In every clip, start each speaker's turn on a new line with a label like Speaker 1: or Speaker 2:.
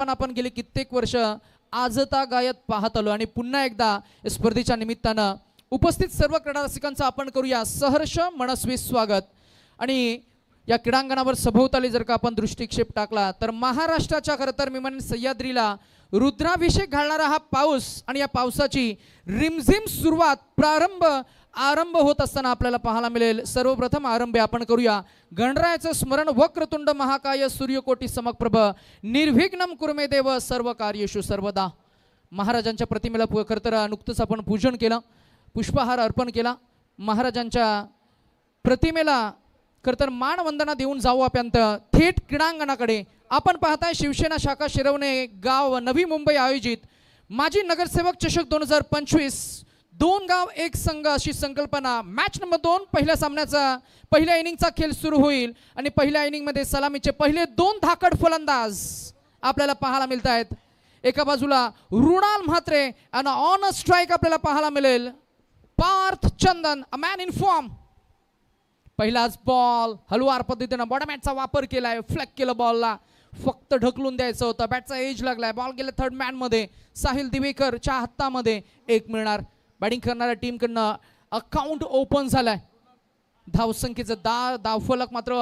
Speaker 1: पण आपण गेली कित्येक वर्ष आजता गायत पाहत आलो आणि पुन्हा एकदा स्पर्धेच्या निमित्तानं उपस्थित सर्व क्रीडा रसिकांचं आपण करूया सहर्ष मनस्वी स्वागत। आणि या क्रीडांगणावर सभोवताली जर का आपण दृष्टिक्षेप टाकला तर महाराष्ट्राच्या खरं तर मी म्हणेन सह्याद्रीला रुद्राभिषेक घालणारा हा पाऊस आणि या पावसाची रिमझिम सुरुवात आरंभ होत असताना आपल्याला पाहायला मिळेल। सर्वप्रथम आरंभ आपण करूया गणरायाचं स्मरण वक्रतुंड महाकाय सूर्यकोटी समप्रभ निर्विघ्नं कुर्मे देव सर्व कार्येषु सर्वदा। महाराजांच्या प्रतिमेला खरं तर नुकतंच आपण पूजन केलं, पुष्पहार अर्पण केला। महाराजांच्या प्रतिमेला खरं तर मानवंदना देऊन जाऊ आपण थेट क्रीडांगणाकडे। आपण पाहताय शिवसेना शाखा शिरवणे गाव नवी मुंबई आयोजित माजी नगरसेवक चषक 2025 दोन गाव एक संघ अशी संकल्पना। मॅच नंबर 2 पहिल्या सामन्याचा पहिल्या इनिंगचा खेळ सुरू होईल आणि पहिल्या इनिंग मध्ये सलामीचे पहिले दोन धाकड फलंदाज आपल्याला पाहायला मिळत आहेत। एका बाजूला रुणाल म्हात्रे आणि ऑन अ स्ट्राइक आपल्याला पाहायला मिळेल पार्थ चंदन अ मॅन इन फॉर्म। पहिलाच बॉल हलवार पद्धतीने बॉडमॅटचा वापर केलाय, फ्लॅक केलं बॉलला, फक्त ढकलून द्यायचं होतं, बॅटचा एज लागलाय, बॉल गेला थर्ड मॅन मध्ये साहिल दिवेकरच्या हातामध्ये एक मिळणार। बॅटिंग करणाऱ्या टीम कडनं अकाउंट ओपन झालाय। धावसंख्येचं धावफलक मात्र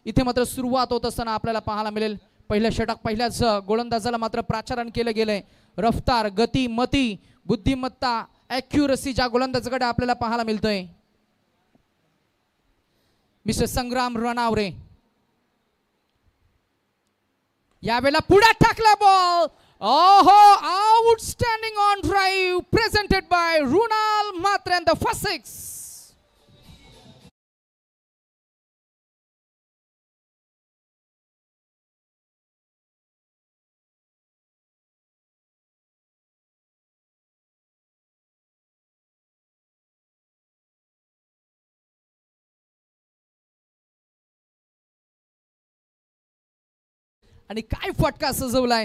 Speaker 1: इथे मात्र सुरुवात होत असताना आपल्याला पाहायला मिळेल। पहिल्या षटक पहिल्याच गोलंदाजाला मात्र प्राचारण केलं गेलंय। रफ्तार, गती, मती, बुद्धिमत्ता, ॲक्युरसी ज्या गोलंदाजाकडे आपल्याला पाहायला मिळतंय मिस्टर संग्राम रनावरे यावेळेला पुढे टाकला बॉल। ओहो, outstanding on drive presented by Runal Mhatre the first six. आणि काय फटका सजवलाय,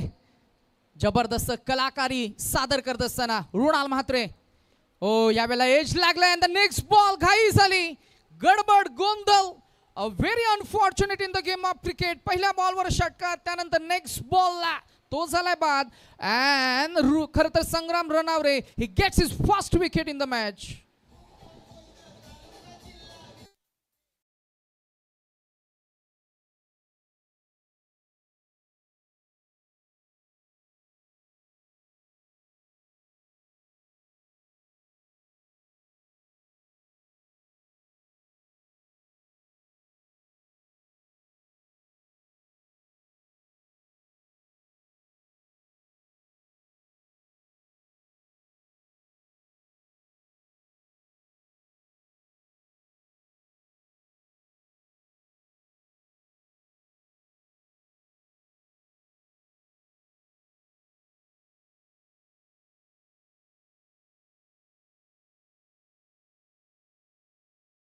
Speaker 1: जबरदस्त कलाकारी सादर करत असताना रुणाल म्हात्रे। ओ यावेळेला एज लागलाय आणि द नेक्स्ट बॉल घाई झाली, गडबड गोंधळ, a very unfortunate in the game of cricket. पहिल्या बॉलवर षटकार, त्यानंतर नेक्स्ट बॉलला तो झालाय बाद अँड खरं तर Sangram Ranaware he gets his first wicket in the match.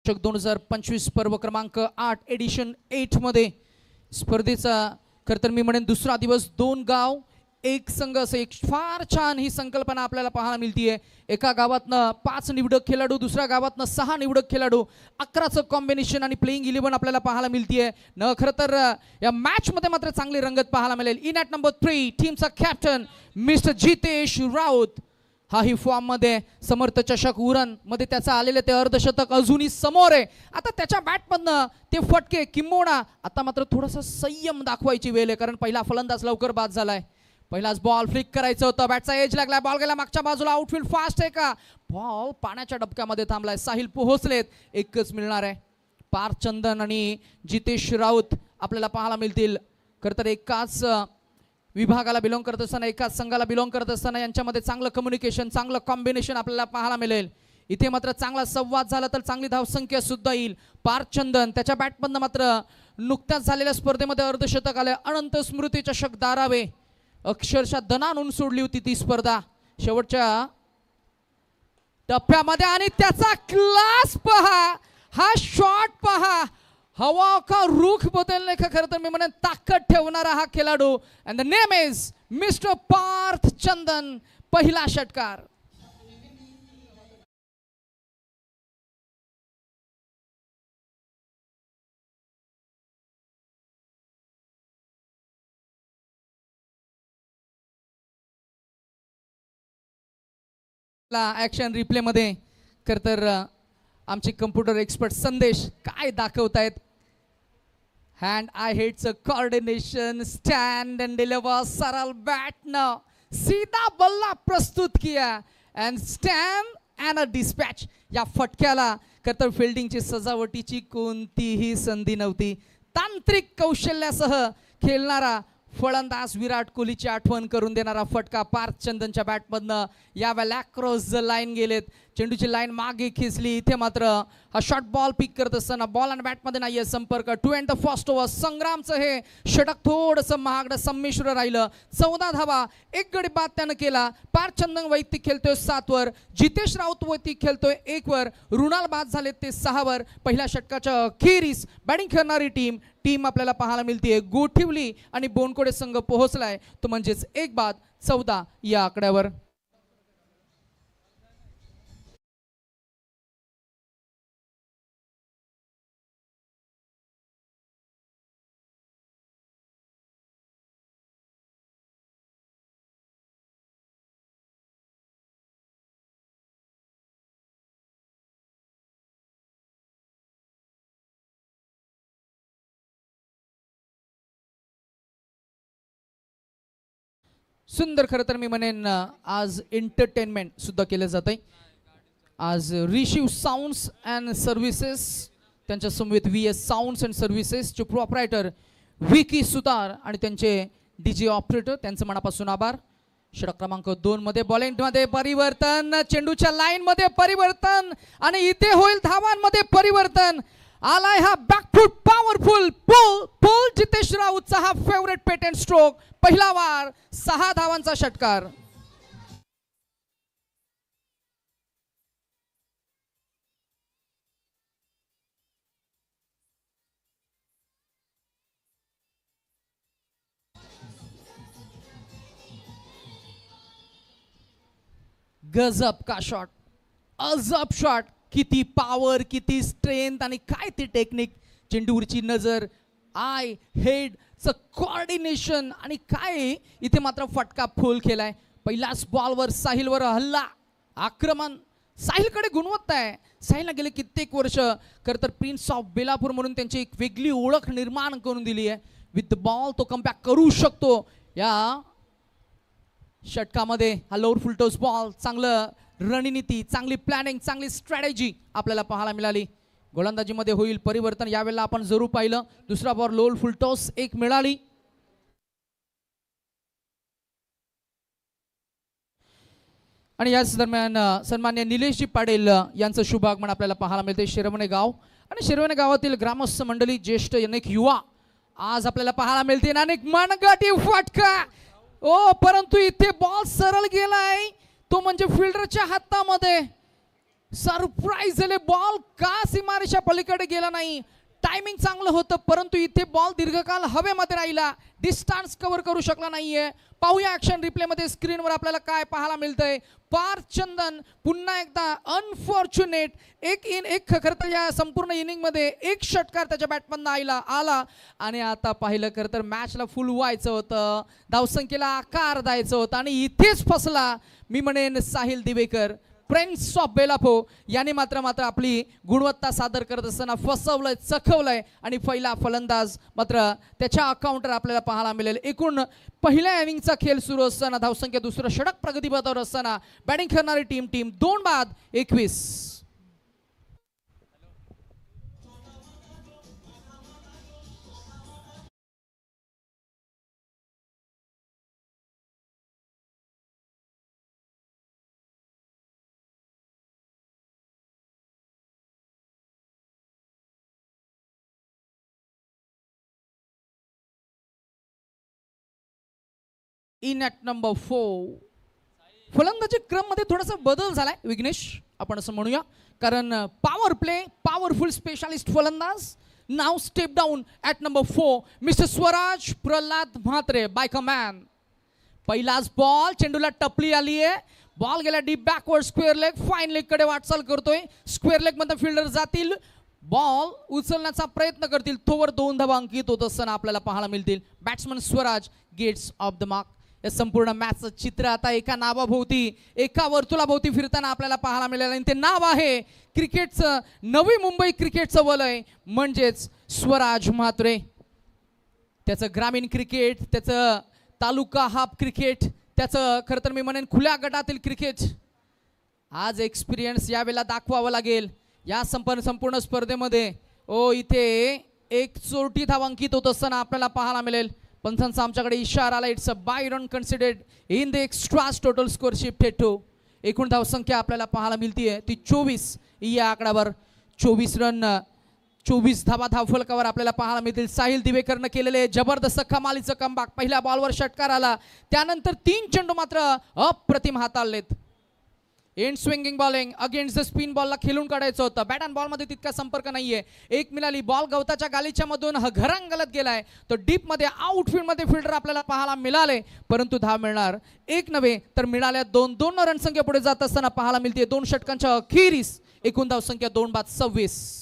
Speaker 1: चषक 2025 पर्व क्रमांक 8 एडिशन 8 मध्ये स्पर्धेचा खरं तर मी म्हणेन दुसरा दिवस दोन गाव एक संघ असं एक फार छान ही संकल्पना आपल्याला पाहायला मिळतीये। एका गावातनं 5 निवडक खेळाडू, दुसऱ्या गावातनं 6 निवडक खेळाडू, 11चं कॉम्बिनेशन आणि प्लेइंग 11 आपल्याला पाहायला मिळतीये न। खरं तर या मॅच मध्ये मात्र चांगली रंगत पाहायला मिळेल। इन ॲट नंबर 3 टीमचा कॅप्टन मिस्टर जितेश राऊत हा ही फॉर्म मध्ये समर्थ चषक उरण मध्ये त्याचा आलेले ते अर्धशतक अजूनही समोर आहे। आता त्याच्या बॅटमधनं ते फटके किंबहुना आता मात्र थोडासा संयम दाखवायची वेळ आहे, कारण पहिला फलंदाज लवकर बाद झालाय। पहिलाच बॉल फ्लिक करायचं होतं, बॅटचा एज लागलाय, बॉल गेला मागच्या बाजूला, आउटफील्ड फास्ट आहे का, बॉल पाण्याच्या डबक्यामध्ये थांबलाय, साहिल पोहोचलेत, एकच मिळणार आहे। पार्थ चंदन आणि जितेश राऊत आपल्याला पाहायला मिळतील। खरं तर एकाच विभागाला बिलॉंग करत असताना, एकाच संघाला बिलॉंग करत असताना यांच्यामध्ये चांगलं कम्युनिकेशन, चांगलं कॉम्बिनेशन आपल्याला पाहायला मिळेल। इथे मात्र चांगला संवाद झाला तर चांगली धावसंख्या सुद्धा येईल। पार्थ चंदन त्याच्या बॅटमधनं मात्र नुकत्याच झालेल्या स्पर्धेमध्ये अर्धशतक आले। अनंत स्मृती चषक दारावे अक्षरशः दणानून सोडली होती ती स्पर्धा शेवटच्या टप्प्यामध्ये आणि त्याचा क्लास पहा, हा शॉट पहा, हवा का रुख बदलने का खरं तर मी म्हणेन ताकद ठेवणारा हा खेळाडू and the name is mister Parth Chandan. पहिला षटकार। ऍक्शन रिप्ले मध्ये खर तर आमचे कम्प्युटर एक्सपर्ट संदेश काय दाखवतायत. हँड आय हेडचं कोऑर्डिनेशन, स्टँड एंड डिलीवर, सरळ बॅटनं सीधा बल्ला प्रस्तुत किया and stand and a dispatch. या फटक्याला खर तर फिल्डिंगची सजावटीची कोणतीही संधी नव्हती. तांत्रिक कौशल्यासह खेळणारा फलंदाज विराट कोहलीची आठवण करून देणारा फटका पार्थ चंदनच्या बॅटमधनं यावेळेला क्रॉस द लाईन गेलेत. चेंडूची लाईन मागे खेचली. इथे मात्र हा शॉर्ट बॉल पिक करत असताना बॉल आणि बॅटमध्ये नाहीये संपर्क. 2 and the फर्स्ट ओव्हर. संग्रामचं हे षटक थोडंसं महागडं संमिश्र राहिलं. 14 धावा, 1 गडी बाद त्यानं केला. पार्थ चंदन वैयक्तिक खेळतोय 7 वर, जितेश राऊत वैयक्तिक खेळतोय 1 वर, रुणाल बाद झालेत ते 6 वर. पहिल्या षटकाच्या अखेरीस बॅटिंग करणारी टीम आपल्याला पाहायला मिळते. गोठिवली आणि बोनकोडे संघ पोहोचलाय तो म्हणजेच 1 बाद 14 या आकड्यावर. सुंदर खरं तर मी म्हणेन आज एंटरटेनमेंट सुद्धा केलं जात आहे. आज रिशिव साऊंड्स अँड सर्व्हिसेस त्यांच्या समवेत VS साऊंड्स अँड सर्व्हिसेसचे प्रोप्रायटर विकी सुतार आणि त्यांचे DJ ऑपरेटर त्यांचं मनापासून आभार. षटक क्रमांक 2 मध्ये बॉलिंगमध्ये परिवर्तन, चेंडूच्या लाईन मध्ये परिवर्तन आणि इथे होईल धावांमध्ये परिवर्तन. आलाय हा बॅकफूट पॉवरफुल पुल जितेश राऊतचा हा फेवरेट पेटंट स्ट्रोक. पहिला वार 6 धावांचा षटकार. गजब का शॉट, अजब शॉट. किती पॉवर, किती स्ट्रेंथ आणि काय ती टेक्निक. चेंडूवरची नजर, आय हेड च कोऑर्डिनेशन आणि काय इथे मात्र फटका फुल केलाय. पहिल्याच बॉलवर साहिलवर हल्ला, आक्रमण. साहिलकडे गुणवत्ता आहे. साहिलला गेले कित्येक वर्ष खरं तर प्रिन्स ऑफ बेलापूर म्हणून त्यांची एक वेगळी ओळख निर्माण करून दिली आहे. विथ द बॉल तो कमबॅक करू शकतो. या षटकामध्ये हा लोअर फुल टॉस बॉल, चांगलं रणनीती, चांगली प्लॅनिंग, चांगली स्ट्रॅटेजी आपल्याला पाहायला मिळाली. गोलंदाजीमध्ये होईल परिवर्तन. यावेळेला आपण जरूर पाहिलं. दुसरा बॉल लोअर फुल टॉस 1 मिळाली. आणि याच दरम्यान सन्मान्य निलेशजी पाटील यांचं शुभागमन आपल्याला पाहायला मिळते. शिरवणे गाव आणि शिरवणे गावातील ग्रामस्थ मंडळी, ज्येष्ठ अनेक युवा आज आपल्याला पाहायला मिळते. अनेक मनगटी फटका. परंतु इथे बॉल सरळ गेलाय तो म्हणजे फिल्डरच्या हातामध्ये. सरप्राईज झाले. बॉल का सीमारेषा पलीकडे गेला नाही. टायमिंग चांगलं होतं परंतु इथे बॉल दीर्घकाल हवेमध्ये राहिला. डिस्टन्स कव्हर करू शकला नाहीये. पाहूया ऍक्शन रिप्ले मध्ये स्क्रीनवर आपल्याला काय पाहायला मिळतंय. पार्थ चंदन पुन्हा एकदा अनफॉर्च्युनेट. एक खरं तर या संपूर्ण इनिंग मध्ये 1 षटकार त्याच्या बॅटमधनं आला आणि आता पाहिलं खरं तर मॅचला फुल व्हायचं होतं, धावसंख्येला आकार द्यायचं होतं आणि इथेच फसला मी म्हणेन साहिल दिवेकर. प्रिन्स ऑफ बेलापूर यांनी मात्र आपली गुणवत्ता सादर करत असताना फसवलंय, चखवलंय आणि पहिला फलंदाज मात्र त्याच्या अकाउंटवर आपल्याला पाहायला मिळेल. एकूण पहिल्या इनिंगचा खेळ सुरू असताना धावसंख्या दुसरं षटक प्रगतीपथावर असताना बॅटिंग करणारी टीम 2 बाद 21. In at number 4. फलंदाजी क्रम मध्ये थोडासा बदल झालाय विघ्नेश, आपण असं म्हणूया, कारण पॉवर प्ले पॉवरफुल स्पेशालिस्ट फलंदाज नाव step down at number 4 mister Swaraj Pralhad Mhatre by come on. पहिलाच बॉल, चेंडूला टपली आली आहे. बॉल गेला deep backward square leg, fine leg कडे वाटचाल करतोय. स्क्वेअर लेग मध्ये फिल्डर जातील, बॉल उचलण्याचा प्रयत्न करतील, तोवर 2 धावा अंकित होत असताना आपल्याला पाहायला मिळतील. Batsman Swaraj gets off the mark. हे संपूर्ण मॅचचं चित्र आता एका नावाभोवती एका वर्तुळाभोवती फिरताना आपल्याला पाहायला मिळालं आणि ते नाव आहे क्रिकेटचं नवी मुंबई क्रिकेटचं वलय म्हणजेच स्वराज म्हात्रे. त्याचं ग्रामीण क्रिकेट, त्याचं तालुका हाफ क्रिकेट, त्याचं खरं तर मी म्हणेन खुल्या गटातील क्रिकेट आज एक्सपिरियन्स यावेळेला दाखवावं लागेल या संपूर्ण स्पर्धेमध्ये. इथे एक चोरटी धावांकित होत असताना आपल्याला पाहायला मिळेल. पंचांचा आमच्याकडे इशारा आला. It's a bye run considered in the extras total scoresheet हेटो. एकूण धावसंख्या आपल्याला पाहायला मिळतीये ती 24 या आकड्यावर 24 रन 24 धावा धावफलकावर आपल्याला पाहायला मिळतील. साहिल दिवेकरनं केलेले जबरदस्त कमालीचं कमबॅक. पहिल्या बॉलवर षटकार आला, त्यानंतर 3 चेंडू मात्र अप्रतिम हाताळलेत. And swinging bowling against the spin बॉलला खेळून काढायचं होतं. बॅट अँड बॉलमध्ये तितका संपर्क नाहीये. एक मिळाली बॉल गवताच्या गालीच्या मधून घरांगलत गेलाय. तो डीप मध्ये आउटफील्डमध्ये फिल्डर आपल्याला पाहायला मिळाले, परंतु धाव मिळणार एक नव्हे तर मिळाल्या 2 रणसंख्या पुढे जात असताना पाहायला मिळते 2 षटकांच्या अखेरीस एकूण धावसंख्या 2-26.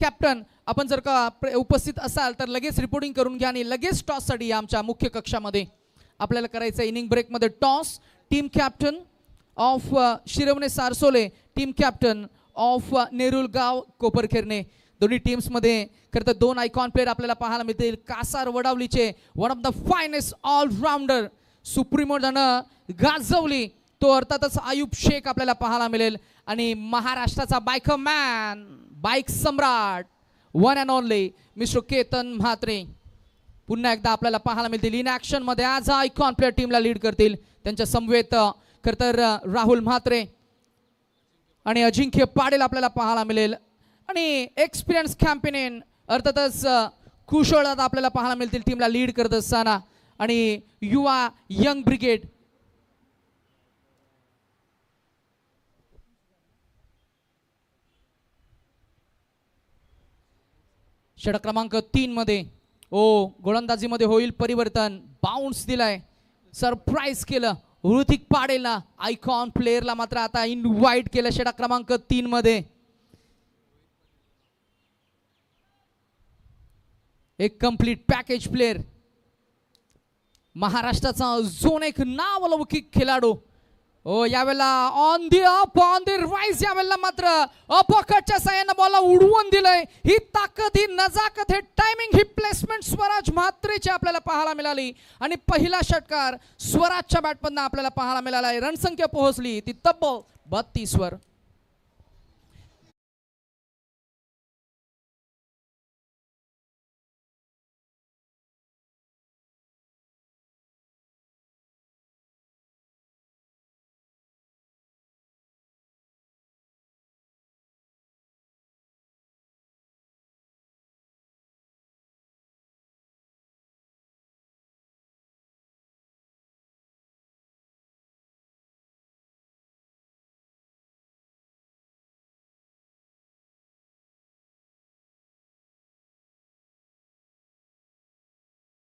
Speaker 1: कॅप्टन आपण जर का उपस्थित असाल तर लगेच रिपोर्टिंग करून घ्या आणि लगेच टॉस साठी या आमच्या मुख्य कक्षामध्ये आपल्याला करायचं. इनिंग ब्रेक मध्ये toss. Team captain of Shirvane Sarsole, team captain of Nerulgaon Koparkhairane. दोन्ही टीम्स मध्ये खरं तर 2 आयकॉन प्लेअर आपल्याला पाहायला मिळतील. कासार वडावलीचे one of the finest allrounder supremo त्यानं गाजवली तो अर्थातच आयुब शेख आपल्याला पाहायला मिळेल. आणि महाराष्ट्राचा biker man, bike Samrat, one and only mister Ketan Mhatre पुन्हा एकदा आपल्याला पाहायला मिळतील इन ऍक्शन मध्ये. आज आयकॉन प्लेअर टीमला लीड करतील. त्यांच्या समवेत खरं तर राहुल म्हात्रे आणि अजिंक्य पाटील आपल्याला पाहायला मिळेल. आणि एक्सपिरियन्स कॅम्पेन अर्थातच कुशळ आपल्याला पाहायला मिळतील टीमला लीड करत असताना. आणि युवा यंग ब्रिगेड षटक क्रमांक 3 मध्ये गोलंदाजीमध्ये होईल परिवर्तन. बाउन्स दिलाय, सरप्राईज केलं ऋतिक पाडेलला. आयकॉन प्लेअरला मात्र आता इनवाइट केलं षटक क्रमांक 3 मध्ये. एक कंप्लीट पॅकेज प्लेअर, महाराष्ट्राचा अजून एक नावलौकिक खेळाडू. यावेळेला ऑन द राईज यावेळेला मात्र अपकटच्या साह्यानं बॉलला उडवून दिलंय. ही ताकद, ही नजाकत, हे टायमिंग, ही प्लेसमेंट स्वराज म्हात्रेची आपल्याला पाहायला मिळाली. आणि पहिला षटकार स्वराजच्या बॅटमधनं आपल्याला पाहायला मिळाला. रणसंख्या पोहोचली ती तब्बल 32 वर.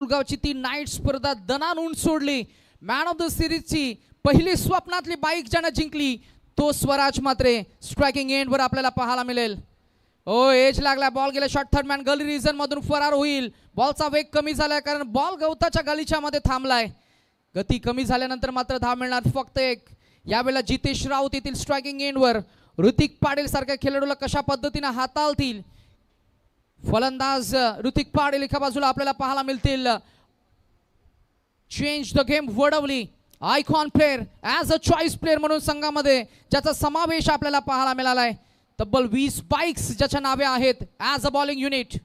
Speaker 1: गावची ती नाईट स्पर्धा दणानून सोडली. मॅन ऑफ द सिरीजची पहिली स्वप्नातली बाईक ज्यानं जिंकली तो स्वराज मात्रे स्ट्रायकिंग एंड वर आपल्याला पाहायला मिळेल. एज लागला, बॉल गेला शॉर्ट थर्ड मॅन गली रिजन मधून फरार होईल. बॉलचा वेग कमी झालाय कारण बॉल गवताच्या गालीच्या मध्ये थांबलाय. गती कमी झाल्यानंतर मात्र धाव मिळणार फक्त एक. यावेळेला जितेश राऊत येथील स्ट्रायकिंग एंड वर. ऋतिक पाटील सारख्या खेळाडूला कशा पद्धतीने हाताळतील फलंदाज ऋतिक पाटील एका बाजूला आपल्याला पाहायला मिळतील. Change the game Wadavali icon player as a choice player म्हणून संघामध्ये ज्याचा समावेश आपल्याला पाहायला मिळालाय. तब्बल 20 बाईक्स ज्याच्या नावे आहेत ॲज अ बॉलिंग युनिट.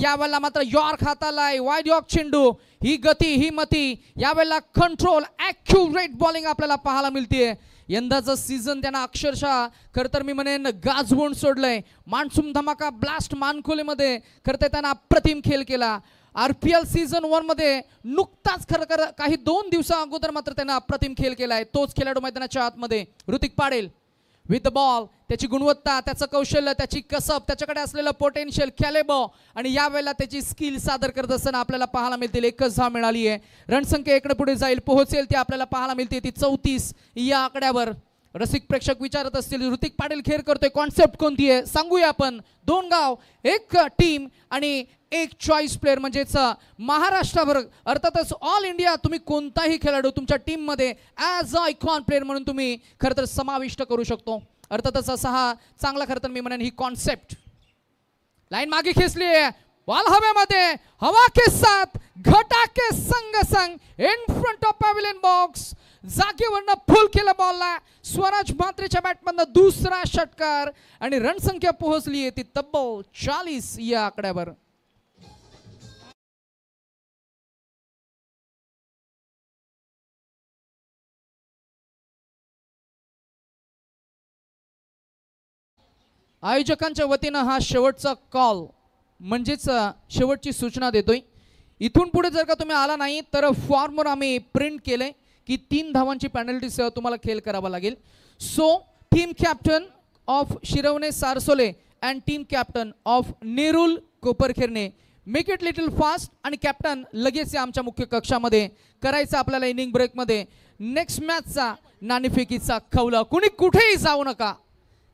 Speaker 1: यावेळेला मात्र यॉर्क हातालाय, वाईड यॉर्क चेंडू. ही गती, ही मती, यावेळेला कंट्रोल, ॲक्युरेट बॉलिंग आपल्याला पाहायला मिळते. यंदाचं सीझन त्यांना अक्षरशः खरं तर मी म्हणेन गाजवून सोडलंय. मान्सून धमाका ब्लास्ट मानखोलीमध्ये खरं तर त्यांना अप्रतिम खेळ केला. RPL सीझन 1 मध्ये नुकताच खरं काही 2 दिवसा अगोदर मात्र त्यांना अप्रतिम खेळ केलाय. तोच खेळाडू मैदानाच्या आतमध्ये Hrithik Patil with the ball, त्याची गुणवत्ता, त्याचं कौशल्य, त्याची कसब, त्याच्याकडे असलेलं पोटेन्शियल, कॅलेबो आणि यावेळेला त्याची स्किल सादर करत असताना आपल्याला पाहायला मिळतील. एकच धाव मिळाली आहे. रणसंख्या इकडे पुढे जाईल, पोहोचेल ती आपल्याला पाहायला मिळते ती 34 या आकड्यावर. रसिक प्रेक्षक विचारत असतील ऋतिक पाटील खेळ करतोय, कॉन्सेप्ट कोणती आहे सांगूया आपण. 2 गाव, एक टीम आणि एक चॉईस प्लेअर म्हणजेच महाराष्ट्रावर अर्थातच ऑल इंडिया तुम्ही कोणताही खेळाडू तुमच्या टीम मध्ये ॲज अ आयकॉन प्लेअर म्हणून तुम्ही खरं तर समाविष्ट करू शकतो. अर्थातच असा हा चांगला खरं तर मी म्हणेन ही कॉन्सेप्ट. लाईन मागे खेचली आहे, बॉल हवेमध्ये, हवा के साथ घटा के संग संग in front of pavilion box. जागेवरनं फुल केलं बॉलला. स्वराज म्हात्रेच्या बॅटमधनं दुसरा षटकार आणि रणसंख्या पोहोचली आहे ती तब्बल 40 या आकड्यावर. आयोजकांच्या वतीनं हा शेवटचा कॉल म्हणजेच शेवटची सूचना देतोय. इथून पुढे जर का तुम्ही आला नाही तर फॉर्मवर आम्ही प्रिंट केलंय की 3 धावांची पेनल्टीसह तुम्हाला खेळ करावा लागेल. So team captain of Shirvane Sarsole and team captain of Nerul Koparkhairane, make it little fast. आणि कॅप्टन लगेच आमच्या मुख्य कक्षामध्ये करायचं आपल्याला इनिंग ब्रेकमध्ये नेक्स्ट मॅचचा नाणेफेकीचा खवला. कुणी कुठेही जाऊ नका.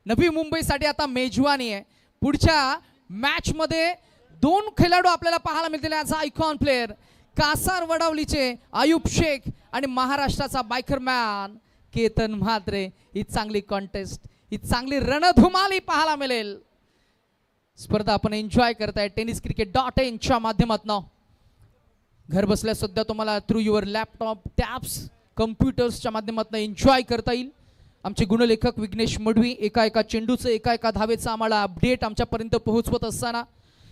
Speaker 1: नवी मुंबईसाठी आता मेजवानी आहे. पुढच्या मॅच मध्ये 2 खेळाडू आपल्याला पाहायला मिळतील as a icon player. Kasar वडावलीचे आयुब शेख आणि महाराष्ट्राचा बायकर मॅन केतन म्हात्रे. ही चांगली कॉन्टेस्ट, ही चांगली रणधुमाली पाहायला मिळेल. स्पर्धा आपण एन्जॉय करताय tenniscricket.in च्या माध्यमातून. घर बसल्या सुद्धा तुम्हाला थ्रू युअर लॅपटॉप, टॅब्स, कम्प्युटर्सच्या माध्यमातून एन्जॉय करता येईल. आमचे गुणलेखक विघ्नेश मडवी एका चेंडूचं एका धावेचं आम्हाला अपडेट आमच्यापर्यंत पोहोचवत असताना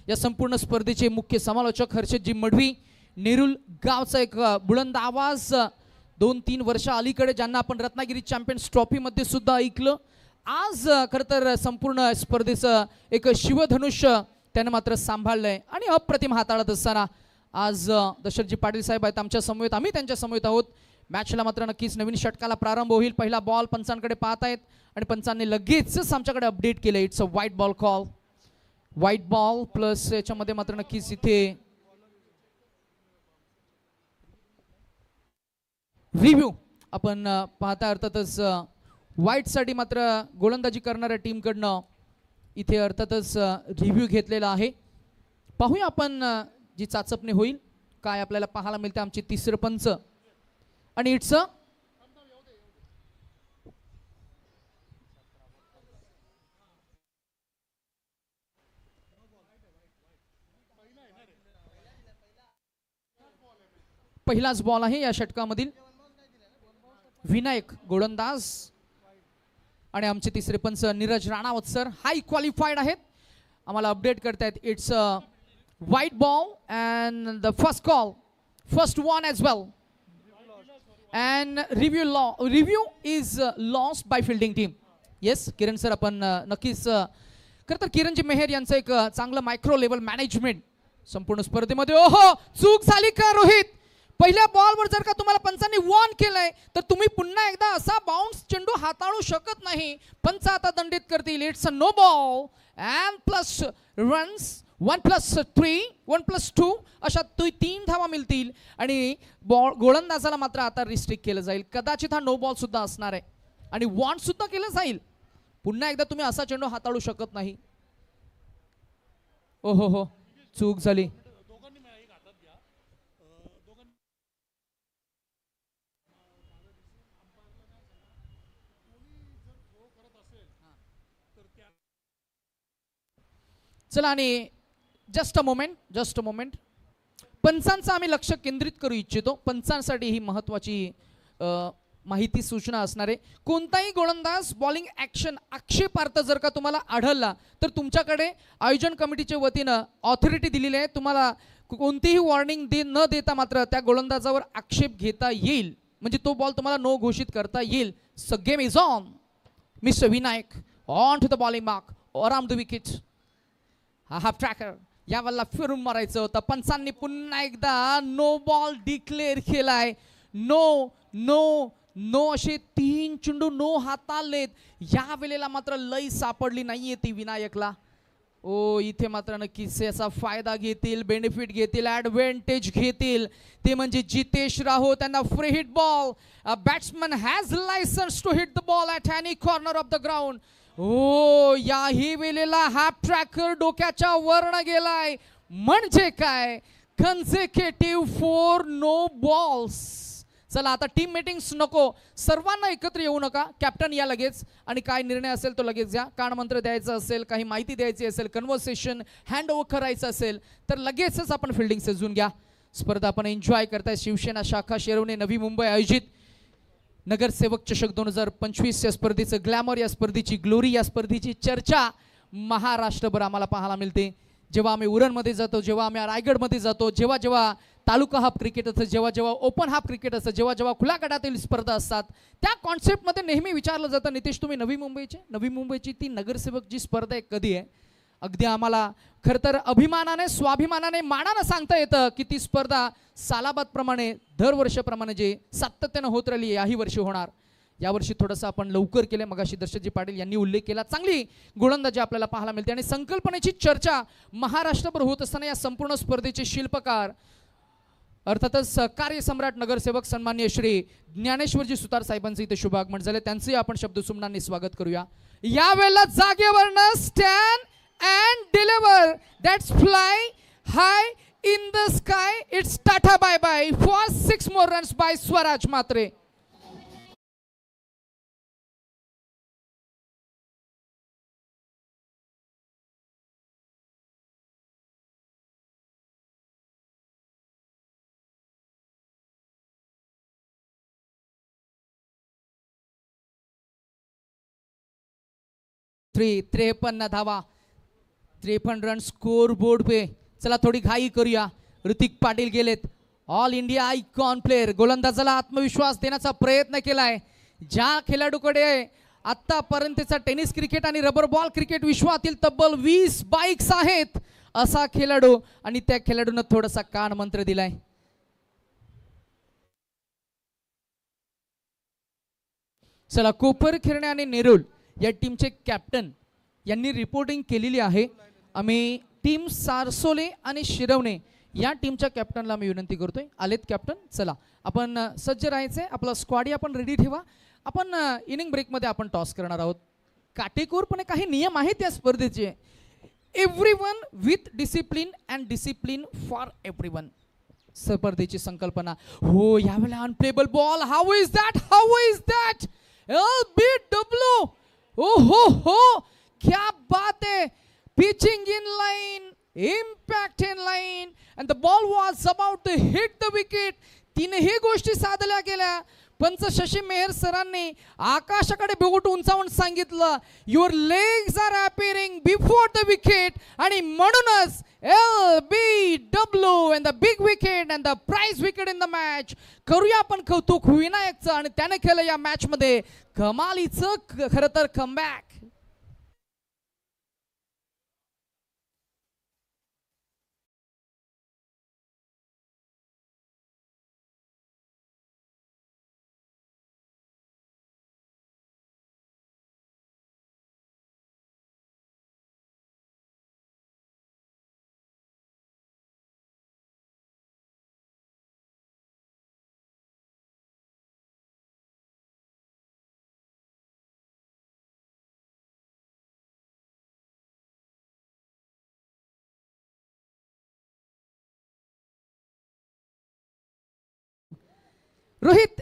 Speaker 1: या संपूर्ण स्पर्धेचे मुख्य समालोचक हर्षदजी मडवी, नेरुल गावचा एक बुलंद आवाज 2-3 वर्ष अलीकडे ज्यांना आपण रत्नागिरी चॅम्पियन्स ट्रॉफीमध्ये सुद्धा ऐकलं. आज खरं तर संपूर्ण स्पर्धेचं एक शिवधनुष्य त्यानं मात्र सांभाळलंय आणि अप्रतिम हाताळत असताना आज दशरथजी पाटील साहेब आहेत आमच्या समवेत, आम्ही त्यांच्या समवेत आहोत. मॅचला मात्र नक्कीच नवीन षटकाला प्रारंभ होईल. पहिला बॉल पंचांकडे पाहत आहेत आणि पंचांनी लगेचच आमच्याकडे अपडेट केलं. It's a white ball call. White ball plus याच्यामध्ये मात्र नक्कीच इथे रिव्ह्यू आपण पाहता. अर्थातच व्हाईट साठी मात्र गोलंदाजी करणाऱ्या टीमकडनं इथे अर्थातच रिव्ह्यू घेतलेला आहे. पाहूया आपण जी चाचपणी होईल काय आपल्याला पाहायला मिळते. आमचे तिसरे पंच आणि इट्स पहिलाच बॉल आहे या षटकामधील. विनायक गोलंदाज आणि आमचे तिसरे पंच Neeraj Ranawat sir high qualified आहेत. आम्हाला अपडेट करतायत. It's white ball and the first call, first one as well. And review is lost by fielding team. Yes, Kiran sir आपण नक्कीच खरं तर किरणजी मेहर यांचं एक चांगलं मायक्रो लेवल मॅनेजमेंट संपूर्ण स्पर्धेमध्ये. ओहो, चूक झाली का रोहित? पहिल्या बॉलवर जर का तुम्हाला पंचांनी वॉर्न केलंय तर तुम्ही पुन्हा एकदा असा बाउन्स चेंडू हाताळू शकत नाही. पंच आता दंडित करतील. It's a no ball and plus runs 1+3 1+2 अशा 3 धावा मिळतील आणि बॉल गोलंदाजाला मात्र आता रिस्ट्रिक्ट केलं जाईल. कदाचित हा नो बॉल सुद्धा असणार आहे आणि वॉर्न सुद्धा केलं जाईल. पुन्हा एकदा तुम्ही असा चेंडू हाताळू शकत नाही. ओहो हो, चूक झाली. चला आणि जस्ट अ मोमेंट पंचांचं आम्ही लक्ष केंद्रित करू इच्छितो. पंचांसाठी ही महत्त्वाची माहिती सूचना असणार आहे. कोणताही गोलंदाज बॉलिंग ॲक्शन आक्षेपार्थ जर का तुम्हाला आढळला तर तुमच्याकडे आयोजन कमिटीच्या वतीनं ऑथॉरिटी दिलेली आहे. तुम्हाला कोणतीही वॉर्निंग न देता मात्र त्या गोलंदाजावर आक्षेप घेता येईल. म्हणजे तो बॉल तुम्हाला नो घोषित करता येईल. So game is on. Mister Vinayak on to the bowling mark around the wicket. हा हाफ ट्रॅकर या बॉलला फिरून मारायचं होतं. पंचांनी पुन्हा एकदा नो बॉल डिक्लेअर केलाय. नो नो नो असे 3 चेंडू नो हाताळलेत. या वेळेला मात्र लय सापडली नाहीये ती विनायकला. ओ इथे मात्र नक्कीच याचा फायदा घेतील, बेनिफिट घेतील, ॲडव्हान्टेज घेतील ते म्हणजे जितेश राहो. त्यांना free hit ball. Batsman has licence to hit the ball at any corner of the ground. ओ याही वेळेला हाफ ट्रॅकर डोक्याच्या वरनं गेलाय. म्हणजे काय, कन्झिक्युटिव्ह 4 नो बॉल्स. चला आता टीम मीटिंग्स नको, सर्वांना एकत्र येऊ नका. कॅप्टन या लगेच आणि काय निर्णय असेल तो लगेच घ्या. कानमंत्र द्यायचं असेल, काही माहिती द्यायची असेल, कन्व्हर्सेशन हँड ओव्हर करायचं असेल तर लगेचच आपण फिल्डिंग सजून घ्या. स्पर्धा आपण एन्जॉय करताय. शिवसेना शाखा शिरवणे नवी मुंबई आयोजित नगरसेवक चषक 2025 या स्पर्धेचं ग्लॅमर, या स्पर्धेची ग्लोरी, या स्पर्धेची चर्चा महाराष्ट्रभर आम्हाला पाहायला मिळते. जेव्हा आम्ही उरणमध्ये जातो, जेव्हा आम्ही रायगडमध्ये जातो, जेव्हा जेव्हा तालुका हाफ क्रिकेट असतं, जेव्हा जेव्हा ओपन हाफ क्रिकेट असतं, जेव्हा जेव्हा खुल्या गटातील स्पर्धा असतात, त्या कॉन्सेप्टमध्ये नेहमी विचारलं जातं, नितेश तुम्ही नवी मुंबईची ती नगरसेवक जी स्पर्धा आहे कधी आहे. अगदी आम्हाला खरं तर अभिमानाने, स्वाभिमानाने, मानानं सांगता येतं की ती स्पर्धा सालाबादप्रमाणे दरवर्षाप्रमाणे जे सातत्यानं होत राहिली याही वर्षी होणार. यावर्षी थोडंसं आपण लवकर केले. मगाशी दर्शकजी पाटील यांनी उल्लेख केला. चांगली गोलंदाजी आपल्याला पाहायला मिळते आणि संकल्पनेची चर्चा महाराष्ट्रभर होत असताना या संपूर्ण स्पर्धेचे शिल्पकार अर्थातच कार्यसम्राट नगरसेवक सन्माननीय श्री ज्ञानेश्वरजी सुतार साहेबांचं इथे शुभागमन झाले. त्यांचंही आपण शब्दसुमनांनी स्वागत करूया. यावेळेला जागेवरनं stand and deliver, that's fly high in the sky, it's tata bye bye for 6 more runs by Swaraj Matre. Three 53 धावा, 53 रन स्कोर बोर्ड पे. चला थोडी घाई करूया. ऋतिक पाटील गेलेत. ऑल इंडिया आयकॉन प्लेअर, गोलंदाजाला आत्मविश्वास देण्याचा प्रयत्न केलाय. ज्या खेळाडूकडे आतापर्यंतचा टेनिस क्रिकेट आणि रबर बॉल क्रिकेट विश्वातील तब्बल 20 बाईक्स आहेत असा खेळाडू, आणि त्या खेळाडूनं थोडासा कान मंत्र दिलाय. चला कोपर खिरणे आणि नेरुल या टीमचे कॅप्टन यांनी रिपोर्टिंग केलेली आहे. आम्ही टीम सारसोले आणि शिरवणे या टीमच्या कॅप्टनला मी विनंती करतोय. आलेत कॅप्टन? चला आपण सज्ज राहायचंय. आपला स्क्वॉडी आपण रेडी ठेवा. आपण इनिंग ब्रेकमध्ये आपण टॉस करणार आहोत. काटेकोरपणे काही नियम आहेत या स्पर्धेचे. Everyone with discipline and discipline for everyone, स्पर्धेची संकल्पना. हो यावेळेला unplayable ball. How is that LBW. हो क्या बात है. Pitching in line, impact in line, and the ball was about to hit the wicket. तीनही गोष्टी साधल्या गेल्या. पंच शशी मेहर सरांनी आकाशाकडे बघून उंचावून सांगितलं, your legs are appearing before the wicket. आणि म्हणूनच LBW and the big wicket and the prize wicket in the match. करूया आपण कौतुक विनायकचं, आणि त्याने केलं या मॅच मध्ये कमालीचं खरं तर कमबॅक. रोहित,